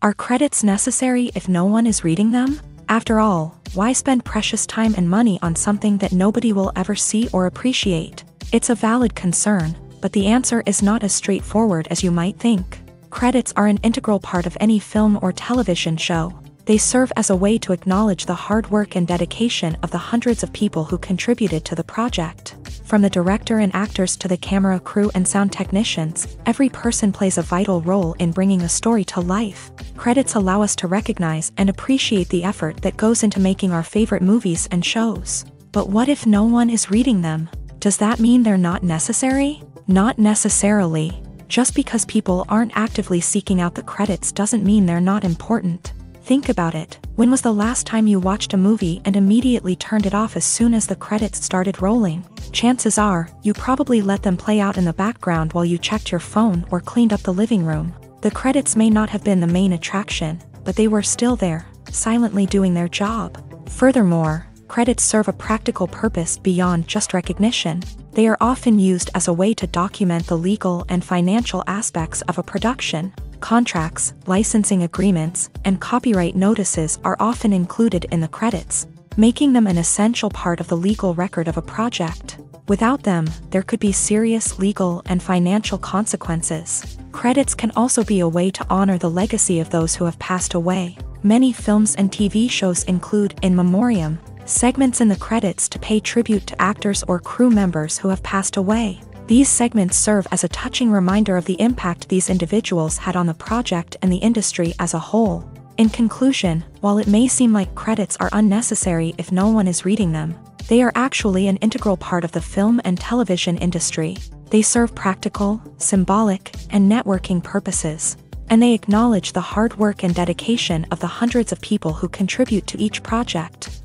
Are credits necessary if no one is reading them? After all, why spend precious time and money on something that nobody will ever see or appreciate? It's a valid concern, but the answer is not as straightforward as you might think. Credits are an integral part of any film or television show. They serve as a way to acknowledge the hard work and dedication of the hundreds of people who contributed to the project. From the director and actors to the camera crew and sound technicians, every person plays a vital role in bringing a story to life. Credits allow us to recognize and appreciate the effort that goes into making our favorite movies and shows. But what if no one is reading them? Does that mean they're not necessary? Not necessarily. Just because people aren't actively seeking out the credits doesn't mean they're not important. Think about it. When was the last time you watched a movie and immediately turned it off as soon as the credits started rolling? Chances are, you probably let them play out in the background while you checked your phone or cleaned up the living room. The credits may not have been the main attraction, but they were still there, silently doing their job. Furthermore, credits serve a practical purpose beyond just recognition. They are often used as a way to document the legal and financial aspects of a production. Contracts, licensing agreements, and copyright notices are often included in the credits, making them an essential part of the legal record of a project. Without them, there could be serious legal and financial consequences. Credits can also be a way to honor the legacy of those who have passed away. Many films and TV shows include in memoriam segments in the credits to pay tribute to actors or crew members who have passed away. These segments serve as a touching reminder of the impact these individuals had on the project and the industry as a whole. In conclusion, while it may seem like credits are unnecessary if no one is reading them, they are actually an integral part of the film and television industry. They serve practical, symbolic, and networking purposes, and they acknowledge the hard work and dedication of the hundreds of people who contribute to each project.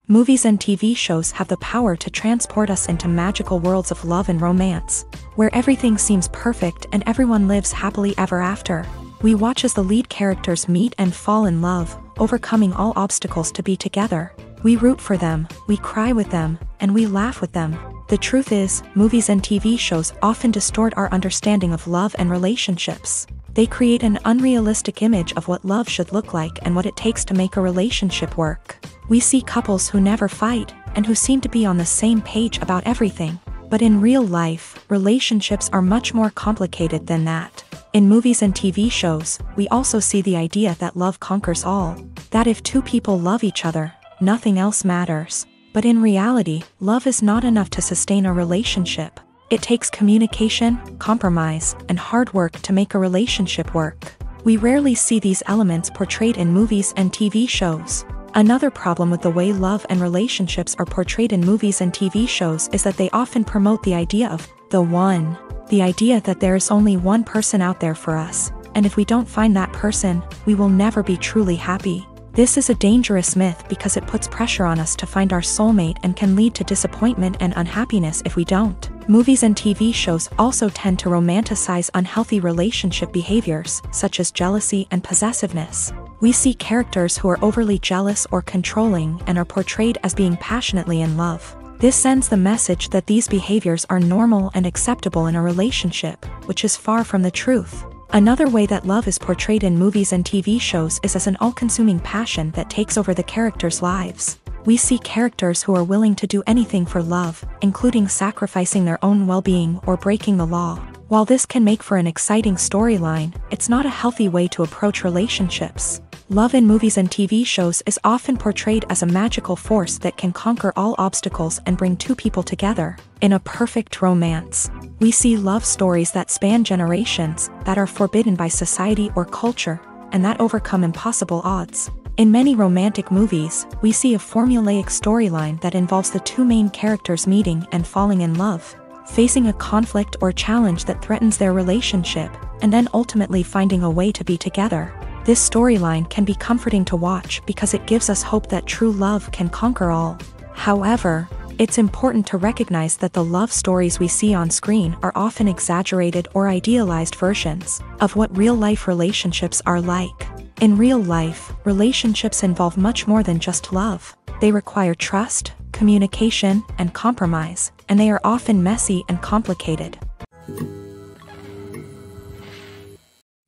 Movies and TV shows have the power to transport us into magical worlds of love and romance, where everything seems perfect and everyone lives happily ever after. We watch as the lead characters meet and fall in love, overcoming all obstacles to be together. We root for them, we cry with them, and we laugh with them. The truth is, movies and TV shows often distort our understanding of love and relationships. They create an unrealistic image of what love should look like and what it takes to make a relationship work. We see couples who never fight, and who seem to be on the same page about everything. But in real life, relationships are much more complicated than that. In movies and TV shows, we also see the idea that love conquers all. That if two people love each other, nothing else matters. But in reality, love is not enough to sustain a relationship. It takes communication, compromise, and hard work to make a relationship work. We rarely see these elements portrayed in movies and TV shows. Another problem with the way love and relationships are portrayed in movies and TV shows is that they often promote the idea of the one. The idea that there is only one person out there for us, and if we don't find that person, we will never be truly happy. This is a dangerous myth because it puts pressure on us to find our soulmate and can lead to disappointment and unhappiness if we don't. Movies and TV shows also tend to romanticize unhealthy relationship behaviors, such as jealousy and possessiveness. We see characters who are overly jealous or controlling and are portrayed as being passionately in love. This sends the message that these behaviors are normal and acceptable in a relationship, which is far from the truth. Another way that love is portrayed in movies and TV shows is as an all-consuming passion that takes over the characters' lives. We see characters who are willing to do anything for love, including sacrificing their own well-being or breaking the law. While this can make for an exciting storyline, it's not a healthy way to approach relationships. Love in movies and TV shows is often portrayed as a magical force that can conquer all obstacles and bring two people together. In a perfect romance, we see love stories that span generations, that are forbidden by society or culture, and that overcome impossible odds. In many romantic movies, we see a formulaic storyline that involves the two main characters meeting and falling in love, facing a conflict or challenge that threatens their relationship, and then ultimately finding a way to be together. This storyline can be comforting to watch because it gives us hope that true love can conquer all. However, it's important to recognize that the love stories we see on screen are often exaggerated or idealized versions of what real-life relationships are like. In real life, relationships involve much more than just love. They require trust, communication, and compromise, and they are often messy and complicated.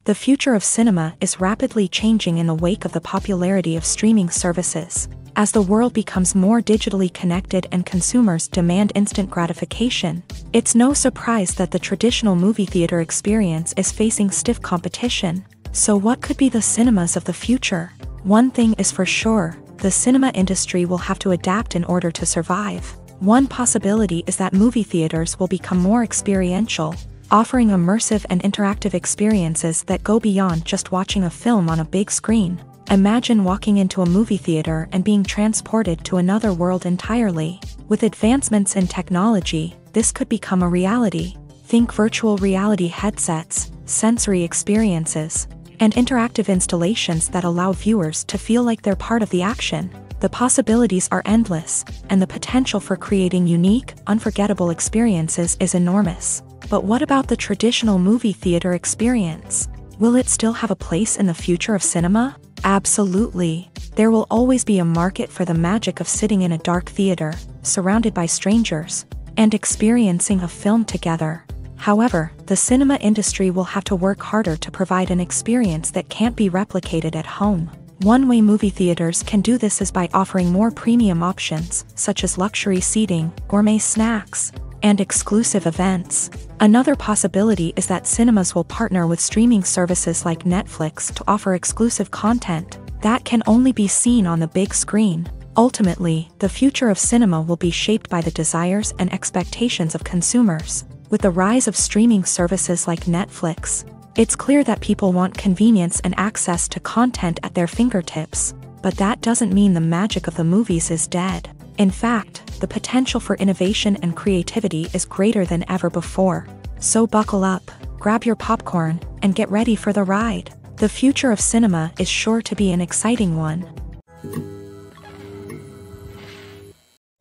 The future of cinema is rapidly changing in the wake of the popularity of streaming services. As the world becomes more digitally connected and consumers demand instant gratification, it's no surprise that the traditional movie theater experience is facing stiff competition. So what could be the cinemas of the future? One thing is for sure, the cinema industry will have to adapt in order to survive. One possibility is that movie theaters will become more experiential, offering immersive and interactive experiences that go beyond just watching a film on a big screen. Imagine walking into a movie theater and being transported to another world entirely. With advancements in technology, this could become a reality. Think virtual reality headsets, sensory experiences, and interactive installations that allow viewers to feel like they're part of the action. The possibilities are endless, and the potential for creating unique, unforgettable experiences is enormous. But what about the traditional movie theater experience? Will it still have a place in the future of cinema? Absolutely. There will always be a market for the magic of sitting in a dark theater, surrounded by strangers, and experiencing a film together. However, the cinema industry will have to work harder to provide an experience that can't be replicated at home. One way movie theaters can do this is by offering more premium options, such as luxury seating, gourmet snacks, and exclusive events. Another possibility is that cinemas will partner with streaming services like Netflix to offer exclusive content that can only be seen on the big screen. Ultimately, the future of cinema will be shaped by the desires and expectations of consumers. With the rise of streaming services like Netflix, it's clear that people want convenience and access to content at their fingertips. But that doesn't mean the magic of the movies is dead. In fact, the potential for innovation and creativity is greater than ever before. So buckle up, grab your popcorn, and get ready for the ride. The future of cinema is sure to be an exciting one.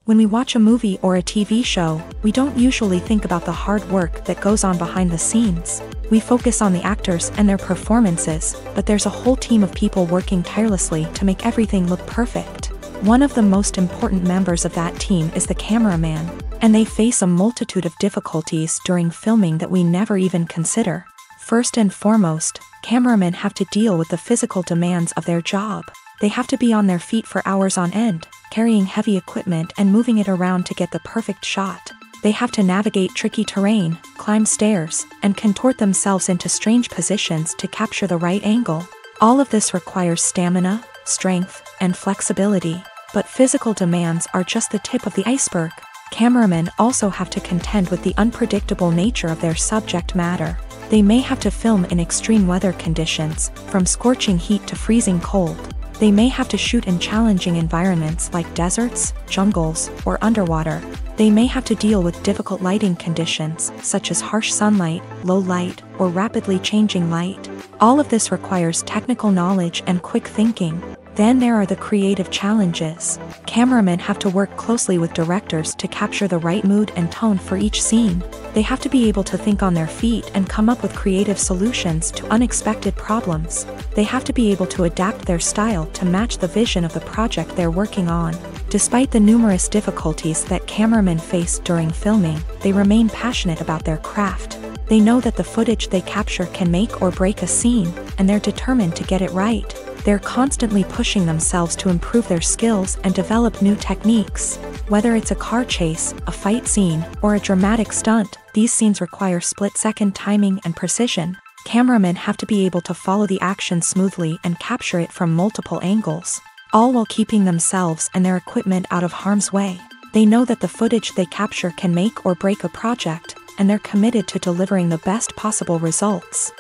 When we watch a movie or a TV show, we don't usually think about the hard work that goes on behind the scenes. We focus on the actors and their performances, but there's a whole team of people working tirelessly to make everything look perfect. One of the most important members of that team is the cameraman, and they face a multitude of difficulties during filming that we never even consider. First and foremost, cameramen have to deal with the physical demands of their job. They have to be on their feet for hours on end, carrying heavy equipment and moving it around to get the perfect shot. They have to navigate tricky terrain, climb stairs, and contort themselves into strange positions to capture the right angle. All of this requires stamina, strength, and flexibility. But physical demands are just the tip of the iceberg. Cameramen also have to contend with the unpredictable nature of their subject matter. They may have to film in extreme weather conditions, from scorching heat to freezing cold. They may have to shoot in challenging environments like deserts, jungles, or underwater. They may have to deal with difficult lighting conditions, such as harsh sunlight, low light, or rapidly changing light. All of this requires technical knowledge and quick thinking. Then there are the creative challenges. Cameramen have to work closely with directors to capture the right mood and tone for each scene. They have to be able to think on their feet and come up with creative solutions to unexpected problems. They have to be able to adapt their style to match the vision of the project they're working on. Despite the numerous difficulties that cameramen face during filming, they remain passionate about their craft. They know that the footage they capture can make or break a scene, and they're determined to get it right. They're constantly pushing themselves to improve their skills and develop new techniques. Whether it's a car chase, a fight scene, or a dramatic stunt, these scenes require split-second timing and precision. Cameramen have to be able to follow the action smoothly and capture it from multiple angles, all while keeping themselves and their equipment out of harm's way. They know that the footage they capture can make or break a project, and they're committed to delivering the best possible results.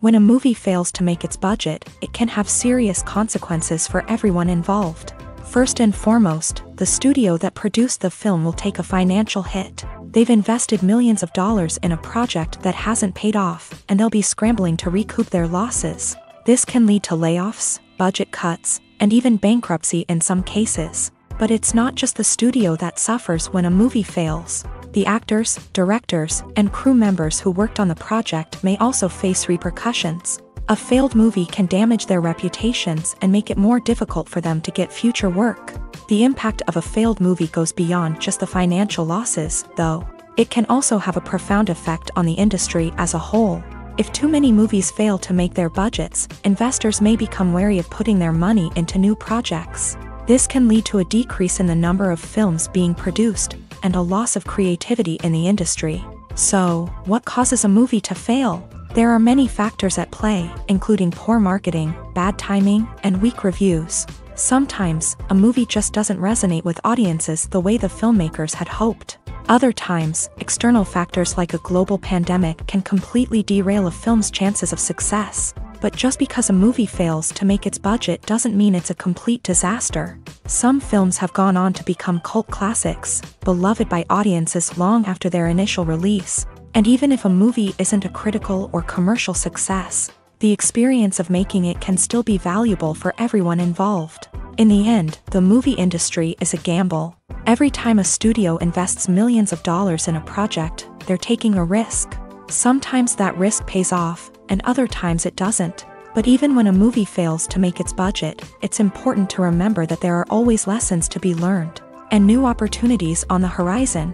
When a movie fails to make its budget, it can have serious consequences for everyone involved. First and foremost, the studio that produced the film will take a financial hit. They've invested millions of dollars in a project that hasn't paid off, and they'll be scrambling to recoup their losses. This can lead to layoffs, budget cuts, and even bankruptcy in some cases. But it's not just the studio that suffers when a movie fails. The actors, directors, and crew members who worked on the project may also face repercussions. A failed movie can damage their reputations and make it more difficult for them to get future work. The impact of a failed movie goes beyond just the financial losses, though. It can also have a profound effect on the industry as a whole. If too many movies fail to make their budgets, investors may become wary of putting their money into new projects. This can lead to a decrease in the number of films being produced, and a loss of creativity in the industry. So, what causes a movie to fail? There are many factors at play, including poor marketing, bad timing, and weak reviews. Sometimes, a movie just doesn't resonate with audiences the way the filmmakers had hoped. Other times, external factors like a global pandemic can completely derail a film's chances of success. But just because a movie fails to make its budget doesn't mean it's a complete disaster. Some films have gone on to become cult classics, beloved by audiences long after their initial release. And even if a movie isn't a critical or commercial success, the experience of making it can still be valuable for everyone involved. In the end, the movie industry is a gamble. Every time a studio invests millions of dollars in a project, they're taking a risk. Sometimes that risk pays off, and other times it doesn't. But even when a movie fails to make its budget, it's important to remember that there are always lessons to be learned, and new opportunities on the horizon.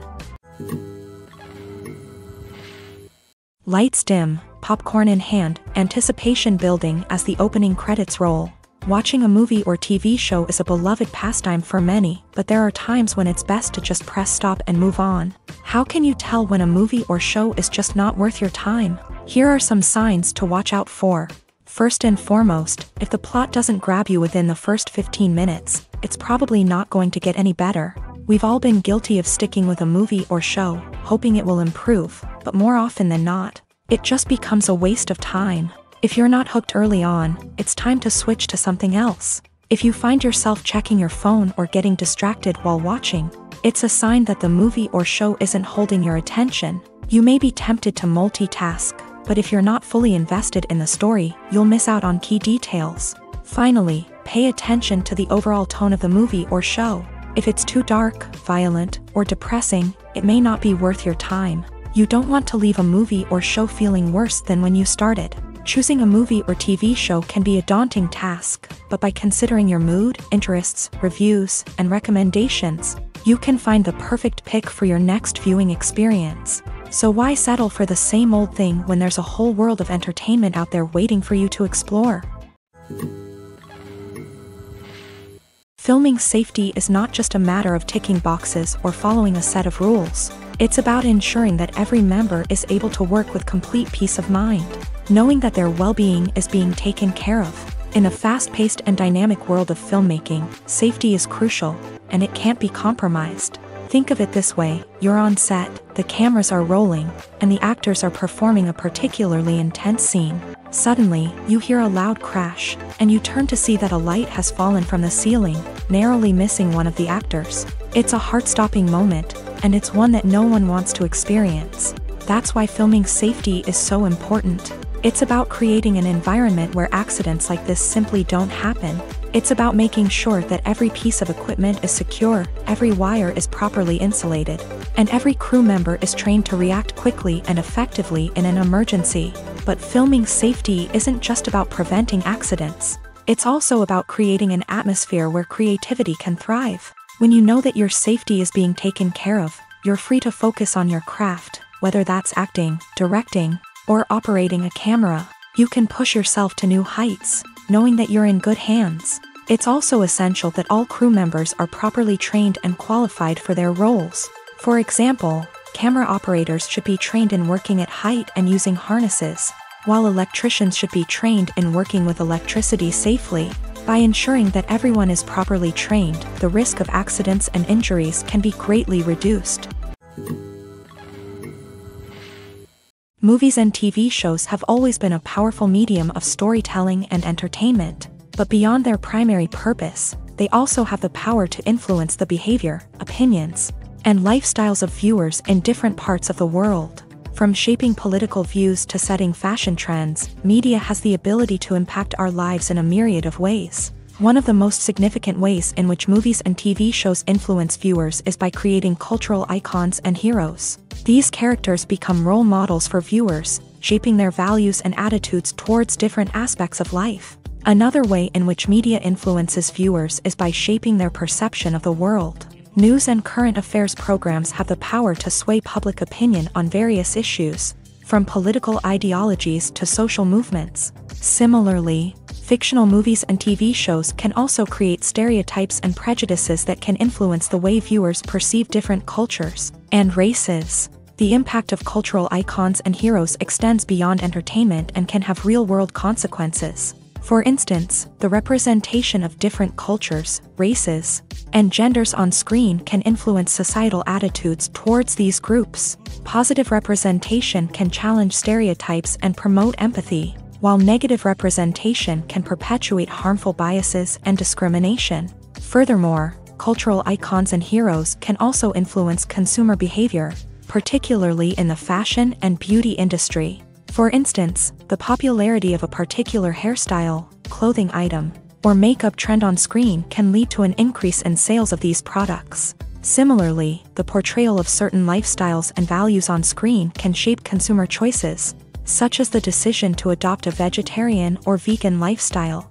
Lights dim, popcorn in hand, anticipation building as the opening credits roll. Watching a movie or TV show is a beloved pastime for many, but there are times when it's best to just press stop and move on. How can you tell when a movie or show is just not worth your time? Here are some signs to watch out for. First and foremost, if the plot doesn't grab you within the first 15 minutes, it's probably not going to get any better. We've all been guilty of sticking with a movie or show, hoping it will improve, but more often than not, it just becomes a waste of time. If you're not hooked early on, it's time to switch to something else. If you find yourself checking your phone or getting distracted while watching, it's a sign that the movie or show isn't holding your attention. You may be tempted to multitask, but if you're not fully invested in the story, you'll miss out on key details. Finally, pay attention to the overall tone of the movie or show. If it's too dark, violent, or depressing, it may not be worth your time. You don't want to leave a movie or show feeling worse than when you started. Choosing a movie or TV show can be a daunting task, but by considering your mood, interests, reviews, and recommendations, you can find the perfect pick for your next viewing experience. So why settle for the same old thing when there's a whole world of entertainment out there waiting for you to explore? Filming safety is not just a matter of ticking boxes or following a set of rules. It's about ensuring that every member is able to work with complete peace of mind, knowing that their well-being is being taken care of. In a fast-paced and dynamic world of filmmaking, safety is crucial, and it can't be compromised. Think of it this way: you're on set, the cameras are rolling, and the actors are performing a particularly intense scene. Suddenly, you hear a loud crash, and you turn to see that a light has fallen from the ceiling, narrowly missing one of the actors. It's a heart-stopping moment, and it's one that no one wants to experience. That's why filming safety is so important. It's about creating an environment where accidents like this simply don't happen. It's about making sure that every piece of equipment is secure, every wire is properly insulated, and every crew member is trained to react quickly and effectively in an emergency. But filming safety isn't just about preventing accidents. It's also about creating an atmosphere where creativity can thrive. When you know that your safety is being taken care of, you're free to focus on your craft, whether that's acting, directing, or operating a camera. You can push yourself to new heights, knowing that you're in good hands. It's also essential that all crew members are properly trained and qualified for their roles. For example, camera operators should be trained in working at height and using harnesses, while electricians should be trained in working with electricity safely. By ensuring that everyone is properly trained, the risk of accidents and injuries can be greatly reduced. Movies and TV shows have always been a powerful medium of storytelling and entertainment, but beyond their primary purpose, they also have the power to influence the behavior, opinions, and lifestyles of viewers in different parts of the world. From shaping political views to setting fashion trends, media has the ability to impact our lives in a myriad of ways. One of the most significant ways in which movies and TV shows influence viewers is by creating cultural icons and heroes. These characters become role models for viewers, shaping their values and attitudes towards different aspects of life. Another way in which media influences viewers is by shaping their perception of the world. News and current affairs programs have the power to sway public opinion on various issues, from political ideologies to social movements. Similarly, fictional movies and TV shows can also create stereotypes and prejudices that can influence the way viewers perceive different cultures and races. The impact of cultural icons and heroes extends beyond entertainment and can have real-world consequences. For instance, the representation of different cultures, races, and genders on screen can influence societal attitudes towards these groups. Positive representation can challenge stereotypes and promote empathy, while negative representation can perpetuate harmful biases and discrimination. Furthermore, cultural icons and heroes can also influence consumer behavior, particularly in the fashion and beauty industry. For instance, the popularity of a particular hairstyle, clothing item, or makeup trend on screen can lead to an increase in sales of these products. Similarly, the portrayal of certain lifestyles and values on screen can shape consumer choices, such as the decision to adopt a vegetarian or vegan lifestyle.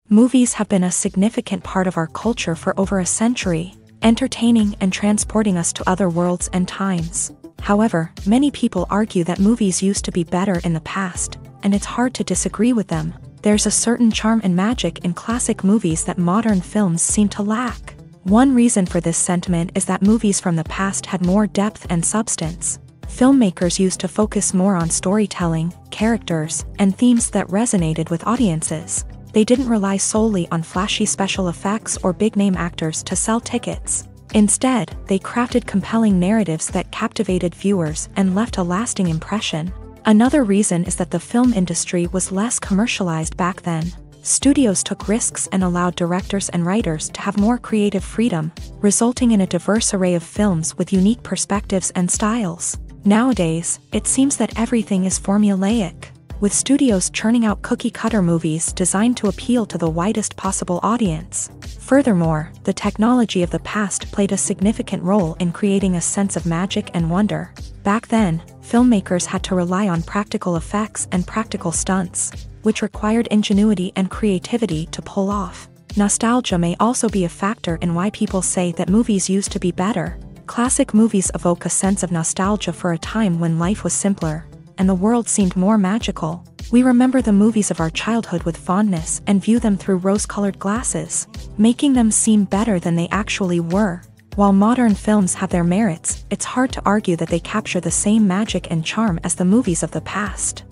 Movies have been a significant part of our culture for over a century, entertaining and transporting us to other worlds and times. However, many people argue that movies used to be better in the past, and it's hard to disagree with them. There's a certain charm and magic in classic movies that modern films seem to lack. One reason for this sentiment is that movies from the past had more depth and substance. Filmmakers used to focus more on storytelling, characters, and themes that resonated with audiences. They didn't rely solely on flashy special effects or big-name actors to sell tickets. Instead, they crafted compelling narratives that captivated viewers and left a lasting impression. Another reason is that the film industry was less commercialized back then. Studios took risks and allowed directors and writers to have more creative freedom, resulting in a diverse array of films with unique perspectives and styles. Nowadays, it seems that everything is formulaic, with studios churning out cookie-cutter movies designed to appeal to the widest possible audience. Furthermore, the technology of the past played a significant role in creating a sense of magic and wonder. Back then, filmmakers had to rely on practical effects and practical stunts, which required ingenuity and creativity to pull off. Nostalgia may also be a factor in why people say that movies used to be better. Classic movies evoke a sense of nostalgia for a time when life was simpler, and the world seemed more magical. We remember the movies of our childhood with fondness and view them through rose-colored glasses, making them seem better than they actually were. While modern films have their merits, it's hard to argue that they capture the same magic and charm as the movies of the past.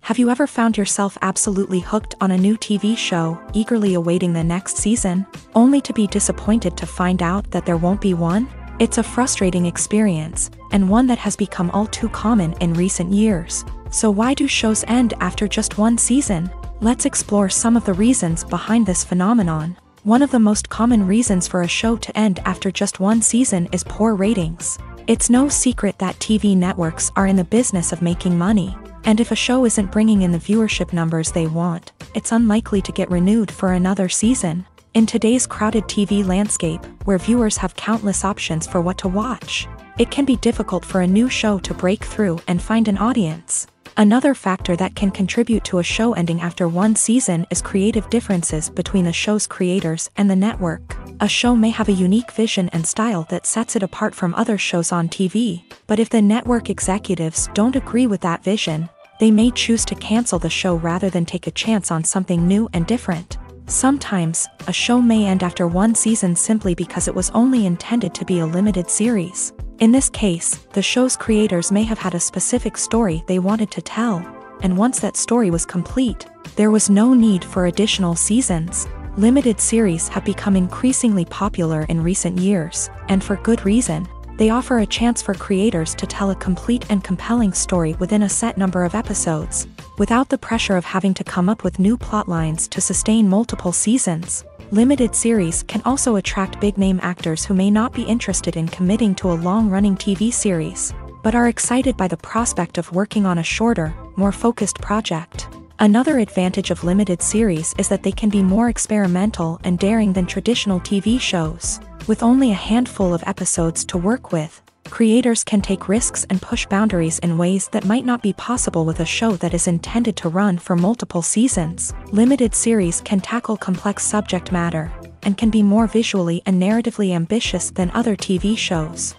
Have you ever found yourself absolutely hooked on a new TV show, eagerly awaiting the next season, only to be disappointed to find out that there won't be one? It's a frustrating experience, and one that has become all too common in recent years. So why do shows end after just one season? Let's explore some of the reasons behind this phenomenon. One of the most common reasons for a show to end after just one season is poor ratings. It's no secret that TV networks are in the business of making money, and if a show isn't bringing in the viewership numbers they want, it's unlikely to get renewed for another season. In today's crowded TV landscape, where viewers have countless options for what to watch, it can be difficult for a new show to break through and find an audience. Another factor that can contribute to a show ending after one season is creative differences between the show's creators and the network. A show may have a unique vision and style that sets it apart from other shows on TV, but if the network executives don't agree with that vision, they may choose to cancel the show rather than take a chance on something new and different. Sometimes, a show may end after one season simply because it was only intended to be a limited series. In this case, the show's creators may have had a specific story they wanted to tell, and once that story was complete, there was no need for additional seasons. Limited series have become increasingly popular in recent years, and for good reason. They offer a chance for creators to tell a complete and compelling story within a set number of episodes, without the pressure of having to come up with new plotlines to sustain multiple seasons. Limited series can also attract big-name actors who may not be interested in committing to a long-running TV series, but are excited by the prospect of working on a shorter, more focused project. Another advantage of limited series is that they can be more experimental and daring than traditional TV shows. With only a handful of episodes to work with, creators can take risks and push boundaries in ways that might not be possible with a show that is intended to run for multiple seasons. Limited series can tackle complex subject matter, and can be more visually and narratively ambitious than other TV shows.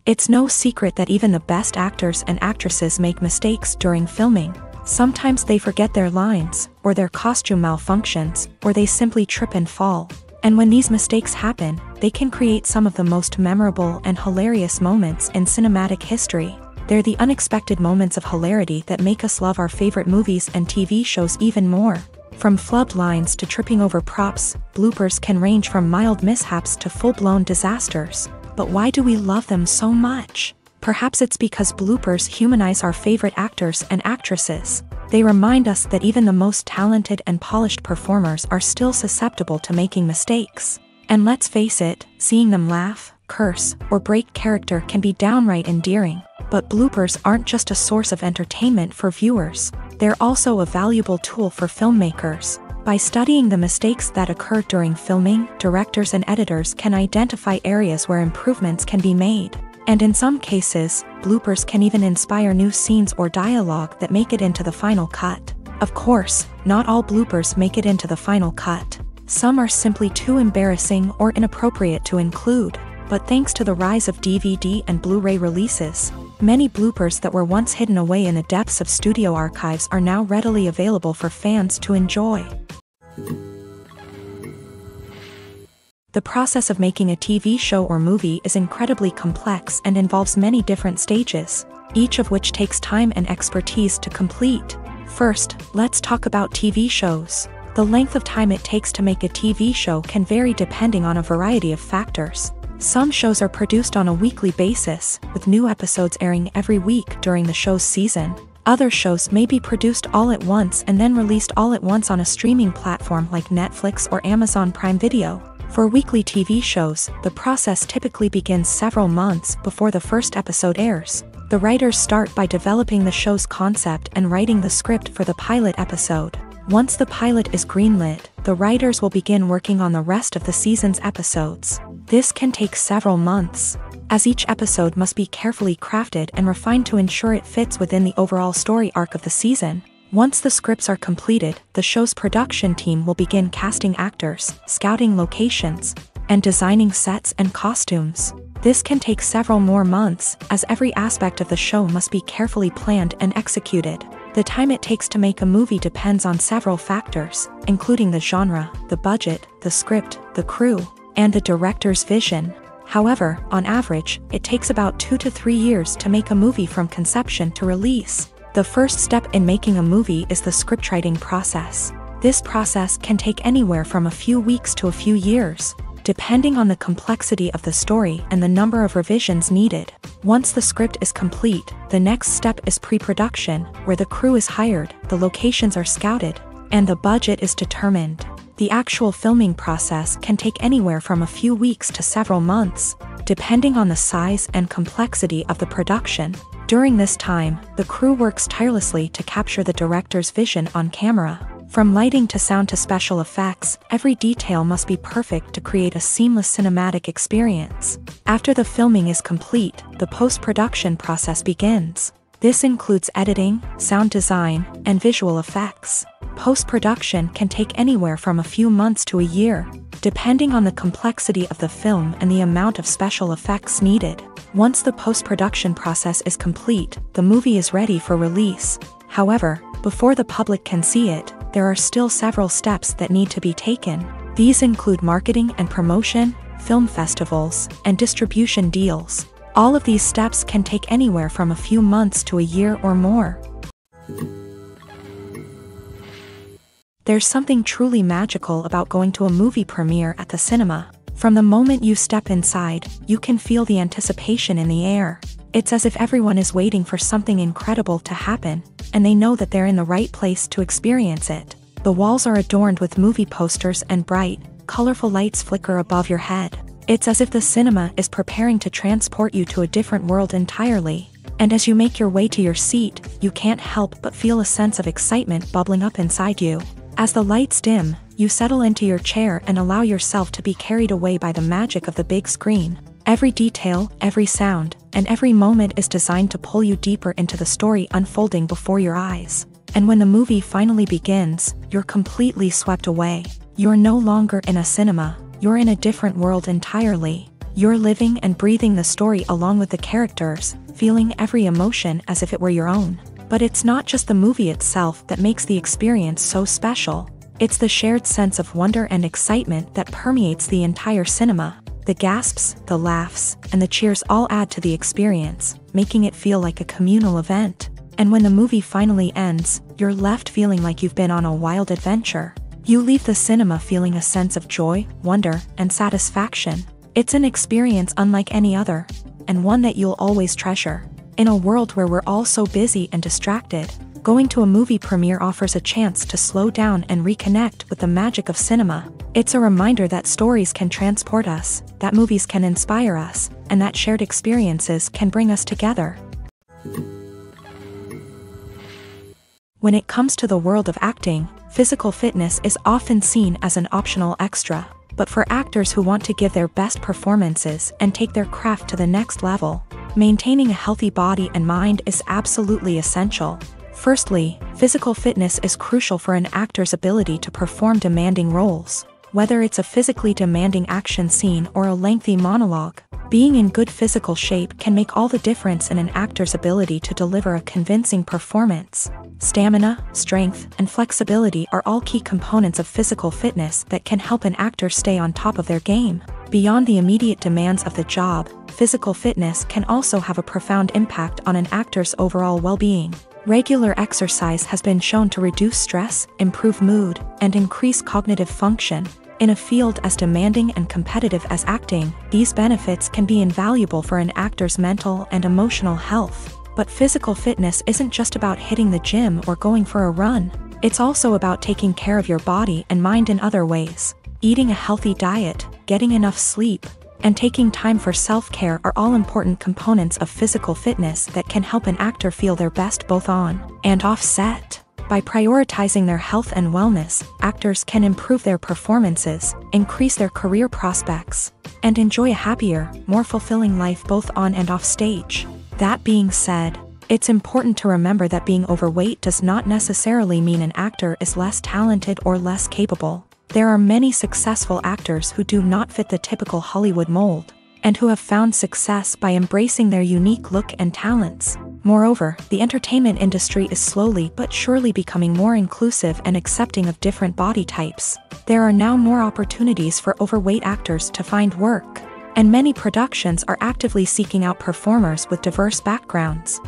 It's no secret that even the best actors and actresses make mistakes during filming. Sometimes they forget their lines, or their costume malfunctions, or they simply trip and fall. And when these mistakes happen, they can create some of the most memorable and hilarious moments in cinematic history. They're the unexpected moments of hilarity that make us love our favorite movies and TV shows even more. From flubbed lines to tripping over props, bloopers can range from mild mishaps to full-blown disasters. But why do we love them so much? Perhaps it's because bloopers humanize our favorite actors and actresses. They remind us that even the most talented and polished performers are still susceptible to making mistakes. And let's face it, seeing them laugh, curse, or break character can be downright endearing. But bloopers aren't just a source of entertainment for viewers. They're also a valuable tool for filmmakers. By studying the mistakes that occur during filming, directors and editors can identify areas where improvements can be made. And in some cases, bloopers can even inspire new scenes or dialogue that make it into the final cut. Of course, not all bloopers make it into the final cut. Some are simply too embarrassing or inappropriate to include. But thanks to the rise of DVD and Blu-ray releases, many bloopers that were once hidden away in the depths of studio archives are now readily available for fans to enjoy. The process of making a TV show or movie is incredibly complex and involves many different stages, each of which takes time and expertise to complete. First, let's talk about TV shows. The length of time it takes to make a TV show can vary depending on a variety of factors. Some shows are produced on a weekly basis, with new episodes airing every week during the show's season. Other shows may be produced all at once and then released all at once on a streaming platform like Netflix or Amazon Prime Video. For weekly TV shows, the process typically begins several months before the first episode airs. The writers start by developing the show's concept and writing the script for the pilot episode. Once the pilot is greenlit, the writers will begin working on the rest of the season's episodes. This can take several months, as each episode must be carefully crafted and refined to ensure it fits within the overall story arc of the season. Once the scripts are completed, the show's production team will begin casting actors, scouting locations, and designing sets and costumes. This can take several more months, as every aspect of the show must be carefully planned and executed. The time it takes to make a movie depends on several factors, including the genre, the budget, the script, the crew, and the director's vision. However, on average, it takes about 2 to 3 years to make a movie from conception to release. The first step in making a movie is the scriptwriting process. This process can take anywhere from a few weeks to a few years, depending on the complexity of the story and the number of revisions needed. Once the script is complete, the next step is pre-production, where the crew is hired, the locations are scouted, and the budget is determined. The actual filming process can take anywhere from a few weeks to several months, depending on the size and complexity of the production. During this time, the crew works tirelessly to capture the director's vision on camera. From lighting to sound to special effects, every detail must be perfect to create a seamless cinematic experience. After the filming is complete, the post-production process begins. This includes editing, sound design, and visual effects. Post-production can take anywhere from a few months to a year, depending on the complexity of the film and the amount of special effects needed. Once the post-production process is complete, the movie is ready for release. However, before the public can see it, there are still several steps that need to be taken. These include marketing and promotion, film festivals, and distribution deals. All of these steps can take anywhere from a few months to a year or more. There's something truly magical about going to a movie premiere at the cinema. From the moment you step inside, you can feel the anticipation in the air. It's as if everyone is waiting for something incredible to happen, and they know that they're in the right place to experience it. The walls are adorned with movie posters and bright, colorful lights flicker above your head. It's as if the cinema is preparing to transport you to a different world entirely. And as you make your way to your seat, you can't help but feel a sense of excitement bubbling up inside you. As the lights dim, you settle into your chair and allow yourself to be carried away by the magic of the big screen. Every detail, every sound, and every moment is designed to pull you deeper into the story unfolding before your eyes. And when the movie finally begins, you're completely swept away. You're no longer in a cinema, you're in a different world entirely. You're living and breathing the story along with the characters, feeling every emotion as if it were your own. But it's not just the movie itself that makes the experience so special. It's the shared sense of wonder and excitement that permeates the entire cinema. The gasps, the laughs, and the cheers all add to the experience, making it feel like a communal event. And when the movie finally ends, you're left feeling like you've been on a wild adventure. You leave the cinema feeling a sense of joy, wonder, and satisfaction. It's an experience unlike any other, and one that you'll always treasure. In a world where we're all so busy and distracted, going to a movie premiere offers a chance to slow down and reconnect with the magic of cinema. It's a reminder that stories can transport us, that movies can inspire us, and that shared experiences can bring us together. When it comes to the world of acting, physical fitness is often seen as an optional extra. But for actors who want to give their best performances and take their craft to the next level, maintaining a healthy body and mind is absolutely essential. Firstly, physical fitness is crucial for an actor's ability to perform demanding roles. Whether it's a physically demanding action scene or a lengthy monologue, being in good physical shape can make all the difference in an actor's ability to deliver a convincing performance. Stamina, strength, and flexibility are all key components of physical fitness that can help an actor stay on top of their game. Beyond the immediate demands of the job, physical fitness can also have a profound impact on an actor's overall well-being. Regular exercise has been shown to reduce stress, improve mood, and increase cognitive function. In a field as demanding and competitive as acting, these benefits can be invaluable for an actor's mental and emotional health. But physical fitness isn't just about hitting the gym or going for a run. It's also about taking care of your body and mind in other ways. Eating a healthy diet, getting enough sleep, and taking time for self-care are all important components of physical fitness that can help an actor feel their best both on and off set. By prioritizing their health and wellness, actors can improve their performances, increase their career prospects, and enjoy a happier, more fulfilling life both on and off stage. That being said, it's important to remember that being overweight does not necessarily mean an actor is less talented or less capable. There are many successful actors who do not fit the typical Hollywood mold, and who have found success by embracing their unique look and talents. Moreover, the entertainment industry is slowly but surely becoming more inclusive and accepting of different body types. There are now more opportunities for overweight actors to find work, and many productions are actively seeking out performers with diverse backgrounds.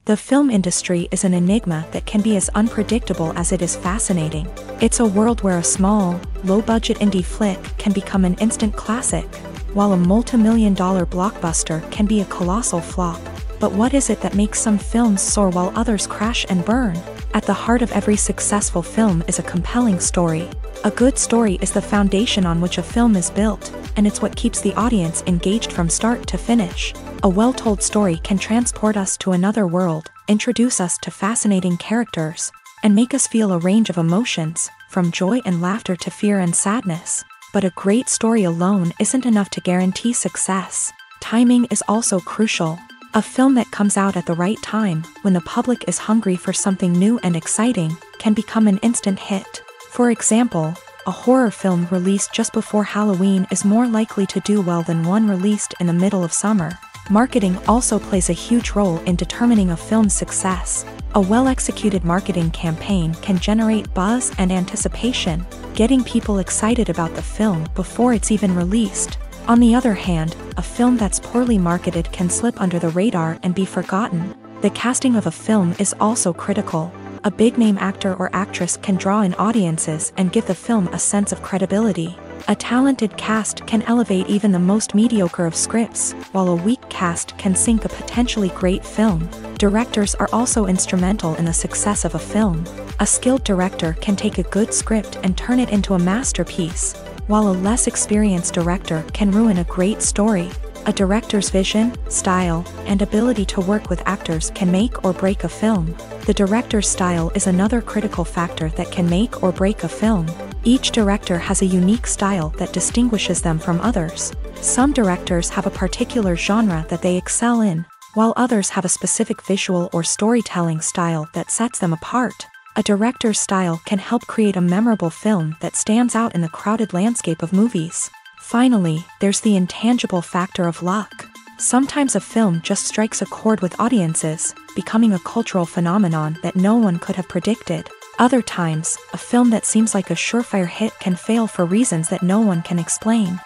The film industry is an enigma that can be as unpredictable as it is fascinating. It's a world where a small, low-budget indie flick can become an instant classic, while a multi-million-dollar blockbuster can be a colossal flop. But what is it that makes some films soar while others crash and burn? At the heart of every successful film is a compelling story. A good story is the foundation on which a film is built, and it's what keeps the audience engaged from start to finish. A well-told story can transport us to another world, introduce us to fascinating characters, and make us feel a range of emotions, from joy and laughter to fear and sadness. But a great story alone isn't enough to guarantee success. Timing is also crucial. A film that comes out at the right time, when the public is hungry for something new and exciting, can become an instant hit. For example, a horror film released just before Halloween is more likely to do well than one released in the middle of summer. Marketing also plays a huge role in determining a film's success. A well-executed marketing campaign can generate buzz and anticipation, getting people excited about the film before it's even released. On the other hand, a film that's poorly marketed can slip under the radar and be forgotten. The casting of a film is also critical. A big-name actor or actress can draw in audiences and give the film a sense of credibility. A talented cast can elevate even the most mediocre of scripts, while a weak cast can sink a potentially great film. Directors are also instrumental in the success of a film. A skilled director can take a good script and turn it into a masterpiece, while a less experienced director can ruin a great story. A director's vision, style, and ability to work with actors can make or break a film. The director's style is another critical factor that can make or break a film. Each director has a unique style that distinguishes them from others. Some directors have a particular genre that they excel in, while others have a specific visual or storytelling style that sets them apart. A director's style can help create a memorable film that stands out in the crowded landscape of movies. Finally, there's the intangible factor of luck. Sometimes a film just strikes a chord with audiences, becoming a cultural phenomenon that no one could have predicted. Other times, a film that seems like a surefire hit can fail for reasons that no one can explain.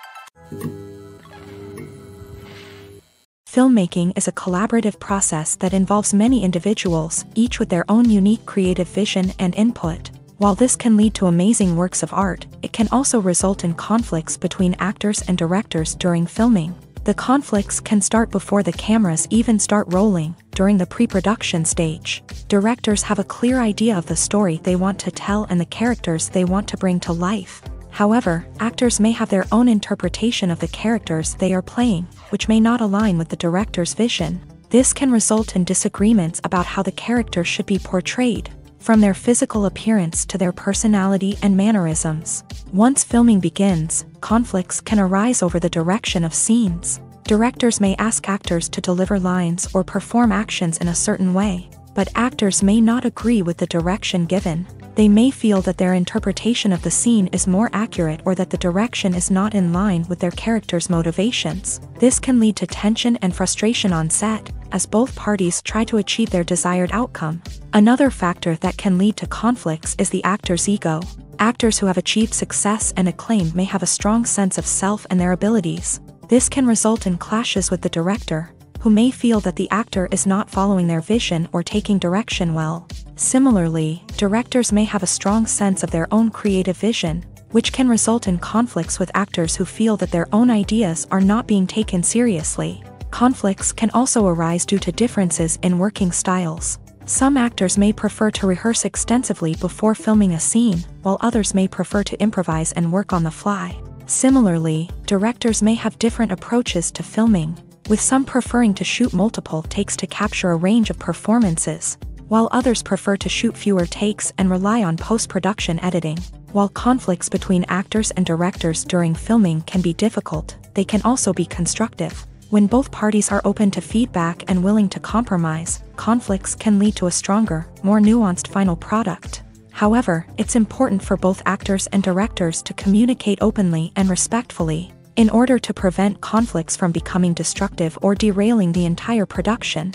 Filmmaking is a collaborative process that involves many individuals, each with their own unique creative vision and input. While this can lead to amazing works of art, it can also result in conflicts between actors and directors during filming. The conflicts can start before the cameras even start rolling, during the pre-production stage. Directors have a clear idea of the story they want to tell and the characters they want to bring to life. However, actors may have their own interpretation of the characters they are playing, which may not align with the director's vision. This can result in disagreements about how the character should be portrayed, from their physical appearance to their personality and mannerisms. Once filming begins, conflicts can arise over the direction of scenes. Directors may ask actors to deliver lines or perform actions in a certain way, but actors may not agree with the direction given. They may feel that their interpretation of the scene is more accurate or that the direction is not in line with their character's motivations. This can lead to tension and frustration on set, as both parties try to achieve their desired outcome. Another factor that can lead to conflicts is the actor's ego. Actors who have achieved success and acclaim may have a strong sense of self and their abilities. This can result in clashes with the director, who may feel that the actor is not following their vision or taking direction well. Similarly, directors may have a strong sense of their own creative vision, which can result in conflicts with actors who feel that their own ideas are not being taken seriously. Conflicts can also arise due to differences in working styles. Some actors may prefer to rehearse extensively before filming a scene, while others may prefer to improvise and work on the fly. Similarly, directors may have different approaches to filming, with some preferring to shoot multiple takes to capture a range of performances, while others prefer to shoot fewer takes and rely on post-production editing. While conflicts between actors and directors during filming can be difficult, they can also be constructive. When both parties are open to feedback and willing to compromise, conflicts can lead to a stronger, more nuanced final product. However, it's important for both actors and directors to communicate openly and respectfully, in order to prevent conflicts from becoming destructive or derailing the entire production.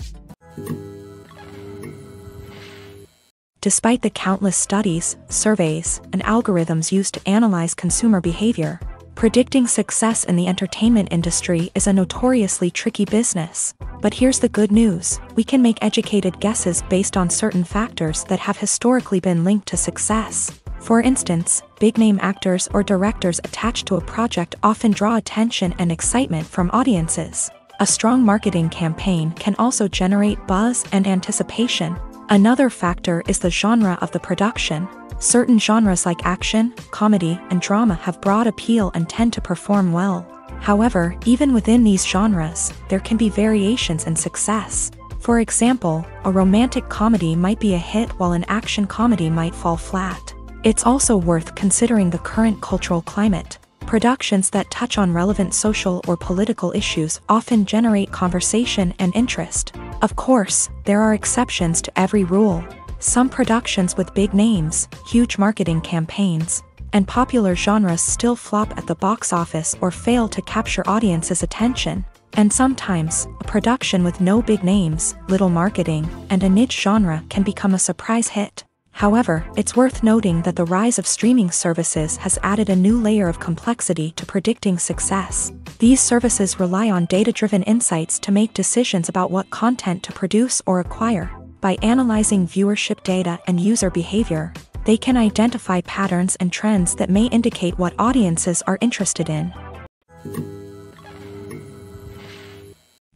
Despite the countless studies, surveys, and algorithms used to analyze consumer behavior, predicting success in the entertainment industry is a notoriously tricky business. But here's the good news: we can make educated guesses based on certain factors that have historically been linked to success. For instance, big-name actors or directors attached to a project often draw attention and excitement from audiences. A strong marketing campaign can also generate buzz and anticipation. Another factor is the genre of the production. Certain genres like action, comedy, and drama have broad appeal and tend to perform well. However, even within these genres, there can be variations in success. For example, a romantic comedy might be a hit while an action comedy might fall flat. It's also worth considering the current cultural climate. Productions that touch on relevant social or political issues often generate conversation and interest. Of course, there are exceptions to every rule. Some productions with big names, huge marketing campaigns, and popular genres still flop at the box office or fail to capture audiences' attention. And sometimes, a production with no big names, little marketing, and a niche genre can become a surprise hit. However, it's worth noting that the rise of streaming services has added a new layer of complexity to predicting success. These services rely on data-driven insights to make decisions about what content to produce or acquire. By analyzing viewership data and user behavior, they can identify patterns and trends that may indicate what audiences are interested in.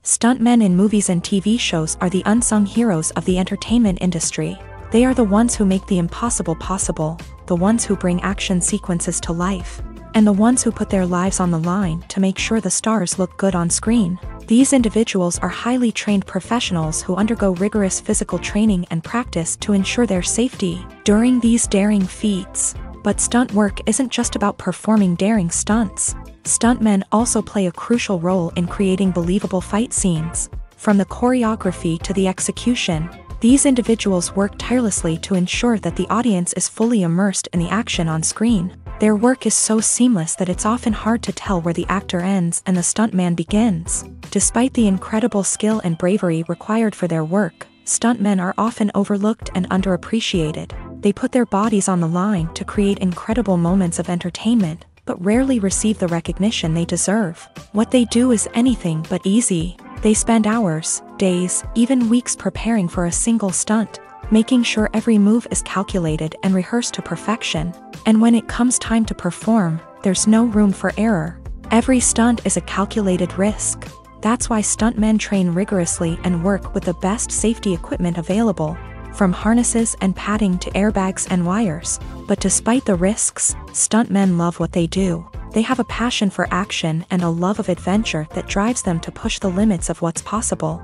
Stuntmen in movies and TV shows are the unsung heroes of the entertainment industry. They are the ones who make the impossible possible, the ones who bring action sequences to life, and the ones who put their lives on the line to make sure the stars look good on screen. These individuals are highly trained professionals who undergo rigorous physical training and practice to ensure their safety during these daring feats. But stunt work isn't just about performing daring stunts. Stuntmen also play a crucial role in creating believable fight scenes. From the choreography to the execution, these individuals work tirelessly to ensure that the audience is fully immersed in the action on screen. Their work is so seamless that it's often hard to tell where the actor ends and the stuntman begins. Despite the incredible skill and bravery required for their work, stuntmen are often overlooked and underappreciated. They put their bodies on the line to create incredible moments of entertainment, but rarely receive the recognition they deserve. What they do is anything but easy. They spend hours, days, even weeks preparing for a single stunt, making sure every move is calculated and rehearsed to perfection. And when it comes time to perform, there's no room for error. Every stunt is a calculated risk. That's why stuntmen train rigorously and work with the best safety equipment available, from harnesses and padding to airbags and wires. But despite the risks, stuntmen love what they do. They have a passion for action and a love of adventure that drives them to push the limits of what's possible.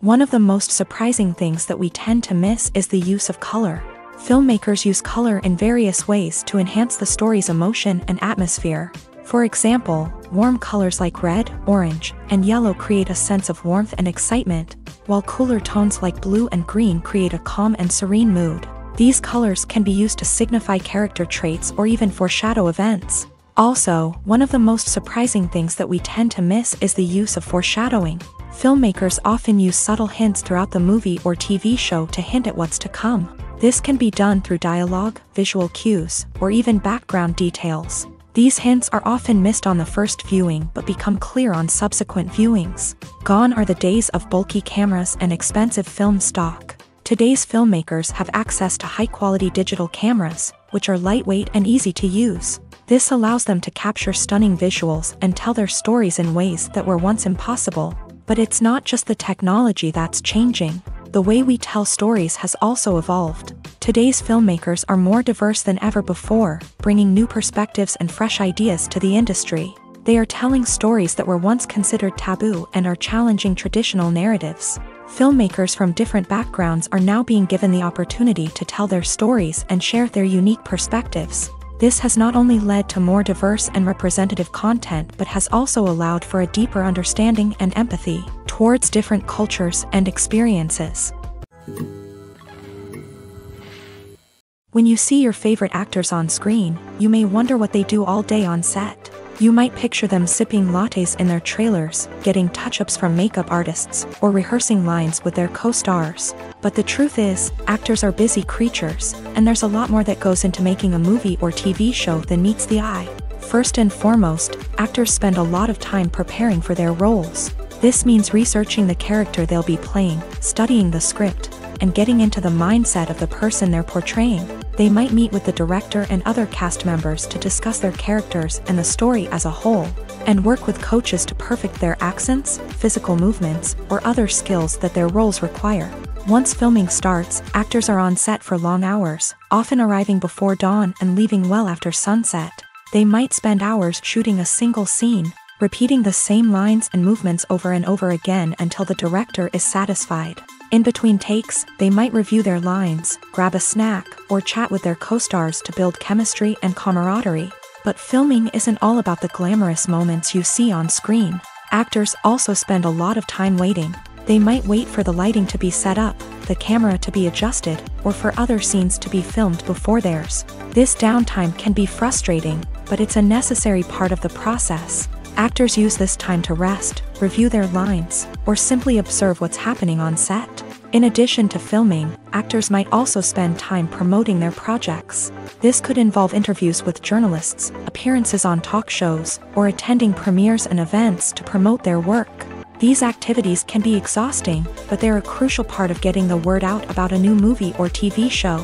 One of the most surprising things that we tend to miss is the use of color. Filmmakers use color in various ways to enhance the story's emotion and atmosphere. For example, warm colors like red, orange, and yellow create a sense of warmth and excitement, while cooler tones like blue and green create a calm and serene mood. These colors can be used to signify character traits or even foreshadow events. Also, one of the most surprising things that we tend to miss is the use of foreshadowing. Filmmakers often use subtle hints throughout the movie or TV show to hint at what's to come. This can be done through dialogue, visual cues, or even background details. These hints are often missed on the first viewing but become clear on subsequent viewings. Gone are the days of bulky cameras and expensive film stock. Today's filmmakers have access to high-quality digital cameras, which are lightweight and easy to use. This allows them to capture stunning visuals and tell their stories in ways that were once impossible. But it's not just the technology that's changing. The way we tell stories has also evolved. Today's filmmakers are more diverse than ever before, bringing new perspectives and fresh ideas to the industry. They are telling stories that were once considered taboo and are challenging traditional narratives. Filmmakers from different backgrounds are now being given the opportunity to tell their stories and share their unique perspectives. This has not only led to more diverse and representative content but has also allowed for a deeper understanding and empathy towards different cultures and experiences. When you see your favorite actors on screen, you may wonder what they do all day on set. You might picture them sipping lattes in their trailers, getting touch-ups from makeup artists, or rehearsing lines with their co-stars. But the truth is, actors are busy creatures, and there's a lot more that goes into making a movie or TV show than meets the eye. First and foremost, actors spend a lot of time preparing for their roles. This means researching the character they'll be playing, studying the script, and getting into the mindset of the person they're portraying. They might meet with the director and other cast members to discuss their characters and the story as a whole, and work with coaches to perfect their accents, physical movements, or other skills that their roles require. Once filming starts, actors are on set for long hours, often arriving before dawn and leaving well after sunset. They might spend hours shooting a single scene, repeating the same lines and movements over and over again until the director is satisfied. In between takes, they might review their lines, grab a snack, or chat with their co-stars to build chemistry and camaraderie. But filming isn't all about the glamorous moments you see on screen. Actors also spend a lot of time waiting. They might wait for the lighting to be set up, the camera to be adjusted, or for other scenes to be filmed before theirs. This downtime can be frustrating, but it's a necessary part of the process. Actors use this time to rest, review their lines, or simply observe what's happening on set. In addition to filming, actors might also spend time promoting their projects. This could involve interviews with journalists, appearances on talk shows, or attending premieres and events to promote their work. These activities can be exhausting, but they're a crucial part of getting the word out about a new movie or TV show.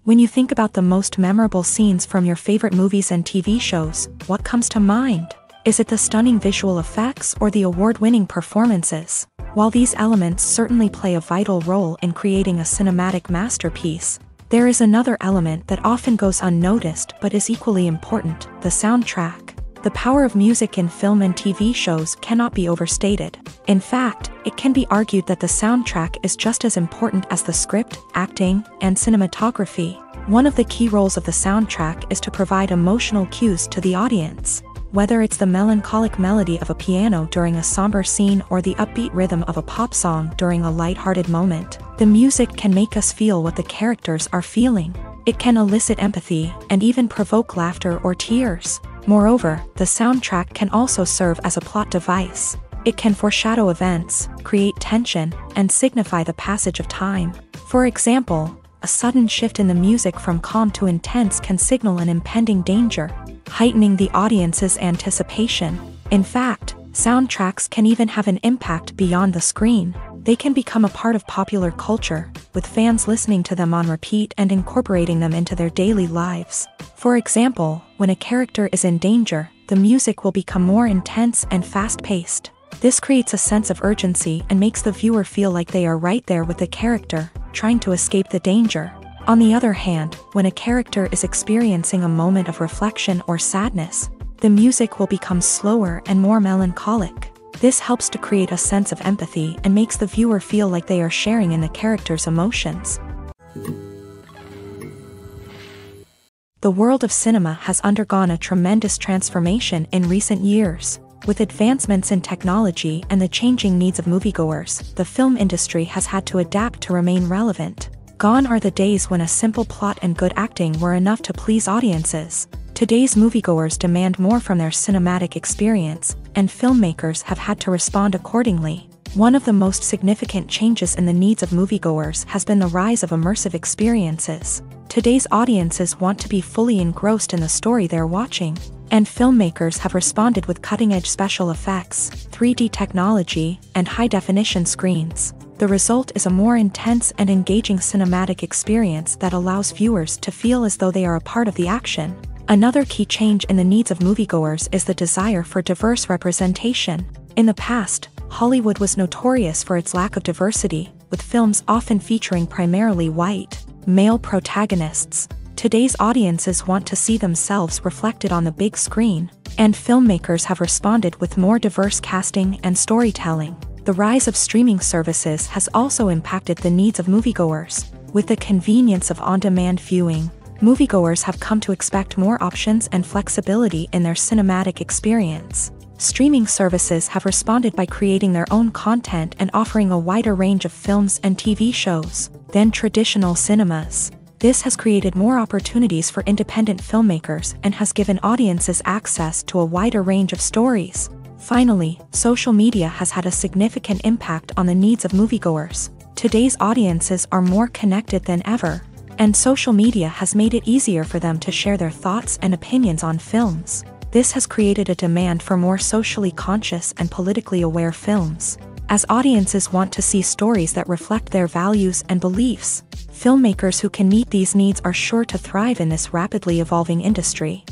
When you think about the most memorable scenes from your favorite movies and TV shows, what comes to mind? Is it the stunning visual effects or the award-winning performances? While these elements certainly play a vital role in creating a cinematic masterpiece, there is another element that often goes unnoticed but is equally important: the soundtrack. The power of music in film and TV shows cannot be overstated. In fact, it can be argued that the soundtrack is just as important as the script, acting, and cinematography. One of the key roles of the soundtrack is to provide emotional cues to the audience. Whether it's the melancholic melody of a piano during a somber scene or the upbeat rhythm of a pop song during a light-hearted moment, the music can make us feel what the characters are feeling. It can elicit empathy and even provoke laughter or tears. Moreover, the soundtrack can also serve as a plot device. It can foreshadow events, create tension, and signify the passage of time. For example, a sudden shift in the music from calm to intense can signal an impending danger, heightening the audience's anticipation. In fact, soundtracks can even have an impact beyond the screen. They can become a part of popular culture, with fans listening to them on repeat and incorporating them into their daily lives. For example, when a character is in danger, the music will become more intense and fast-paced. This creates a sense of urgency and makes the viewer feel like they are right there with the character, trying to escape the danger. On the other hand, when a character is experiencing a moment of reflection or sadness, the music will become slower and more melancholic. This helps to create a sense of empathy and makes the viewer feel like they are sharing in the character's emotions. The world of cinema has undergone a tremendous transformation in recent years. With advancements in technology and the changing needs of moviegoers, the film industry has had to adapt to remain relevant. Gone are the days when a simple plot and good acting were enough to please audiences. Today's moviegoers demand more from their cinematic experience, and filmmakers have had to respond accordingly. One of the most significant changes in the needs of moviegoers has been the rise of immersive experiences. Today's audiences want to be fully engrossed in the story they're watching, and filmmakers have responded with cutting-edge special effects, 3D technology, and high-definition screens. The result is a more intense and engaging cinematic experience that allows viewers to feel as though they are a part of the action. Another key change in the needs of moviegoers is the desire for diverse representation. In the past, Hollywood was notorious for its lack of diversity, with films often featuring primarily white, male protagonists. Today's audiences want to see themselves reflected on the big screen, and filmmakers have responded with more diverse casting and storytelling. The rise of streaming services has also impacted the needs of moviegoers. With the convenience of on-demand viewing, moviegoers have come to expect more options and flexibility in their cinematic experience. Streaming services have responded by creating their own content and offering a wider range of films and TV shows than traditional cinemas. This has created more opportunities for independent filmmakers and has given audiences access to a wider range of stories. Finally, social media has had a significant impact on the needs of moviegoers. Today's audiences are more connected than ever, and social media has made it easier for them to share their thoughts and opinions on films. This has created a demand for more socially conscious and politically aware films. As audiences want to see stories that reflect their values and beliefs, filmmakers who can meet these needs are sure to thrive in this rapidly evolving industry.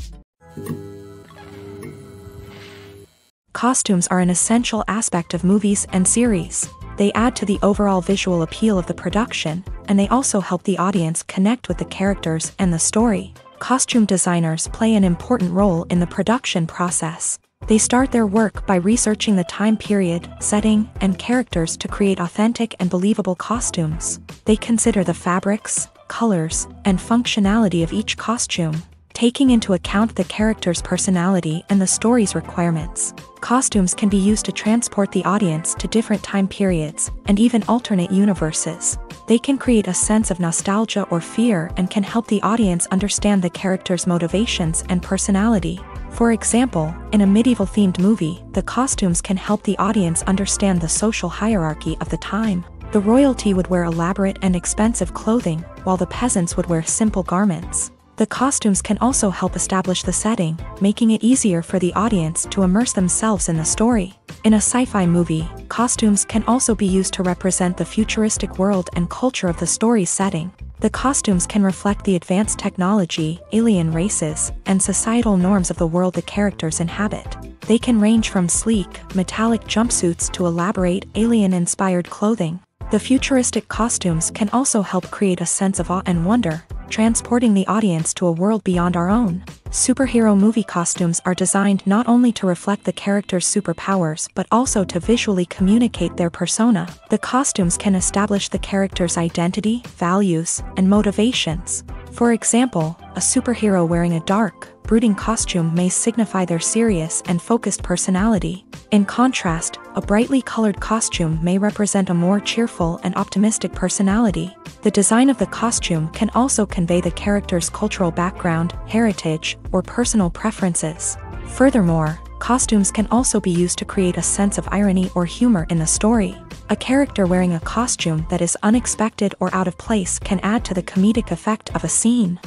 Costumes are an essential aspect of movies and series. They add to the overall visual appeal of the production, and they also help the audience connect with the characters and the story. Costume designers play an important role in the production process. They start their work by researching the time period, setting, and characters to create authentic and believable costumes. They consider the fabrics, colors, and functionality of each costume, taking into account the character's personality and the story's requirements. Costumes can be used to transport the audience to different time periods and even alternate universes. They can create a sense of nostalgia or fear and can help the audience understand the character's motivations and personality. For example, in a medieval-themed movie, the costumes can help the audience understand the social hierarchy of the time. The royalty would wear elaborate and expensive clothing, while the peasants would wear simple garments. The costumes can also help establish the setting, making it easier for the audience to immerse themselves in the story. In a sci-fi movie, costumes can also be used to represent the futuristic world and culture of the story's setting. The costumes can reflect the advanced technology, alien races, and societal norms of the world the characters inhabit. They can range from sleek, metallic jumpsuits to elaborate, alien-inspired clothing. The futuristic costumes can also help create a sense of awe and wonder, transporting the audience to a world beyond our own. Superhero movie costumes are designed not only to reflect the character's superpowers but also to visually communicate their persona. The costumes can establish the character's identity, values, and motivations. For example, a superhero wearing a dark, brooding costume may signify their serious and focused personality. In contrast, a brightly colored costume may represent a more cheerful and optimistic personality. The design of the costume can also convey the character's cultural background, heritage, or personal preferences. Furthermore, costumes can also be used to create a sense of irony or humor in the story. A character wearing a costume that is unexpected or out of place can add to the comedic effect of a scene.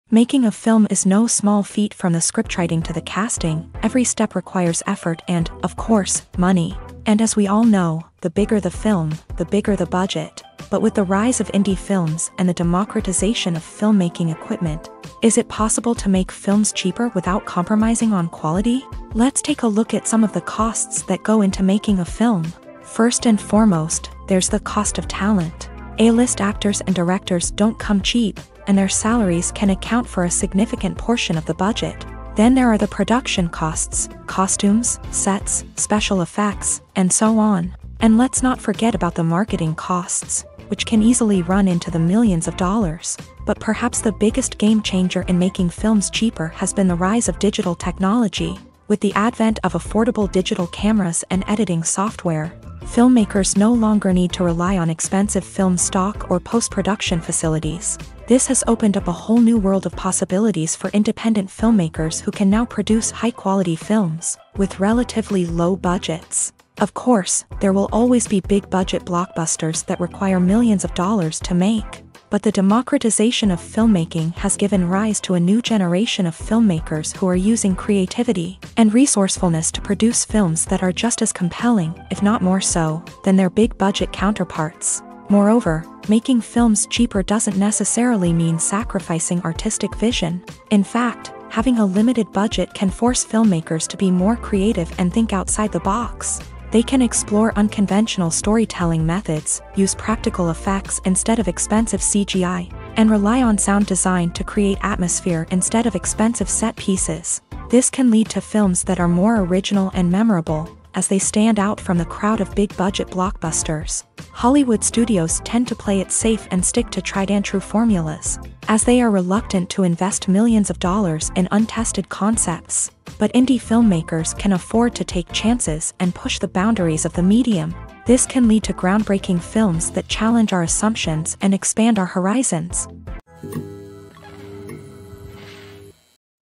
Making a film is no small feat. From the scriptwriting to the casting, every step requires effort and, of course, money. And as we all know, the bigger the film, the bigger the budget. But with the rise of indie films and the democratization of filmmaking equipment, is it possible to make films cheaper without compromising on quality? Let's take a look at some of the costs that go into making a film. First and foremost, there's the cost of talent. A-list actors and directors don't come cheap, and their salaries can account for a significant portion of the budget. Then there are the production costs, costumes, sets, special effects, and so on. And let's not forget about the marketing costs, which can easily run into the millions of dollars. But perhaps the biggest game changer in making films cheaper has been the rise of digital technology. With the advent of affordable digital cameras and editing software, filmmakers no longer need to rely on expensive film stock or post-production facilities. This has opened up a whole new world of possibilities for independent filmmakers who can now produce high-quality films with relatively low budgets. Of course, there will always be big-budget blockbusters that require millions of dollars to make. But the democratization of filmmaking has given rise to a new generation of filmmakers who are using creativity and resourcefulness to produce films that are just as compelling, if not more so, than their big-budget counterparts. Moreover, making films cheaper doesn't necessarily mean sacrificing artistic vision. In fact, having a limited budget can force filmmakers to be more creative and think outside the box. They can explore unconventional storytelling methods, use practical effects instead of expensive CGI, and rely on sound design to create atmosphere instead of expensive set pieces. This can lead to films that are more original and memorable, as they stand out from the crowd of big-budget blockbusters. Hollywood studios tend to play it safe and stick to tried-and-true formulas, as they are reluctant to invest millions of dollars in untested concepts. But indie filmmakers can afford to take chances and push the boundaries of the medium. This can lead to groundbreaking films that challenge our assumptions and expand our horizons.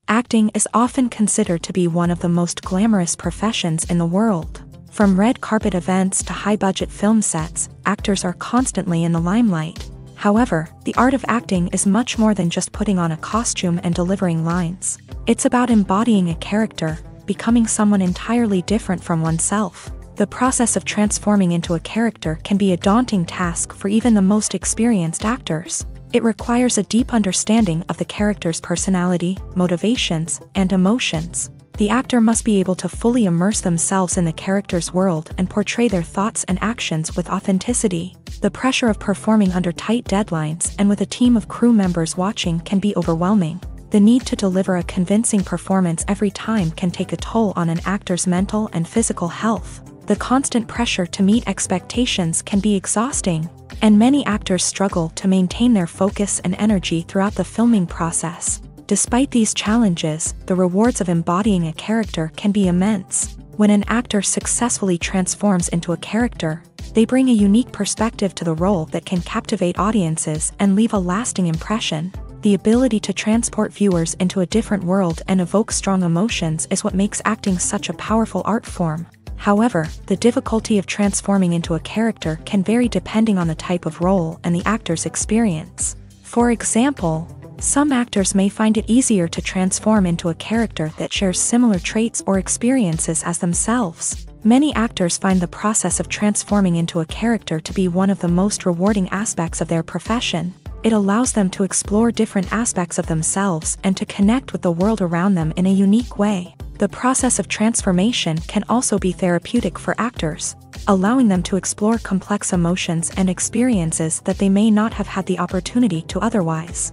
Acting is often considered to be one of the most glamorous professions in the world. From red carpet events to high-budget film sets, actors are constantly in the limelight. However, the art of acting is much more than just putting on a costume and delivering lines. It's about embodying a character, becoming someone entirely different from oneself. The process of transforming into a character can be a daunting task for even the most experienced actors. It requires a deep understanding of the character's personality, motivations, and emotions. The actor must be able to fully immerse themselves in the character's world and portray their thoughts and actions with authenticity. The pressure of performing under tight deadlines and with a team of crew members watching can be overwhelming. The need to deliver a convincing performance every time can take a toll on an actor's mental and physical health. The constant pressure to meet expectations can be exhausting, and many actors struggle to maintain their focus and energy throughout the filming process. Despite these challenges, the rewards of embodying a character can be immense. When an actor successfully transforms into a character, they bring a unique perspective to the role that can captivate audiences and leave a lasting impression. The ability to transport viewers into a different world and evoke strong emotions is what makes acting such a powerful art form. However, the difficulty of transforming into a character can vary depending on the type of role and the actor's experience. For example, some actors may find it easier to transform into a character that shares similar traits or experiences as themselves. Many actors find the process of transforming into a character to be one of the most rewarding aspects of their profession. It allows them to explore different aspects of themselves and to connect with the world around them in a unique way. The process of transformation can also be therapeutic for actors, allowing them to explore complex emotions and experiences that they may not have had the opportunity to otherwise.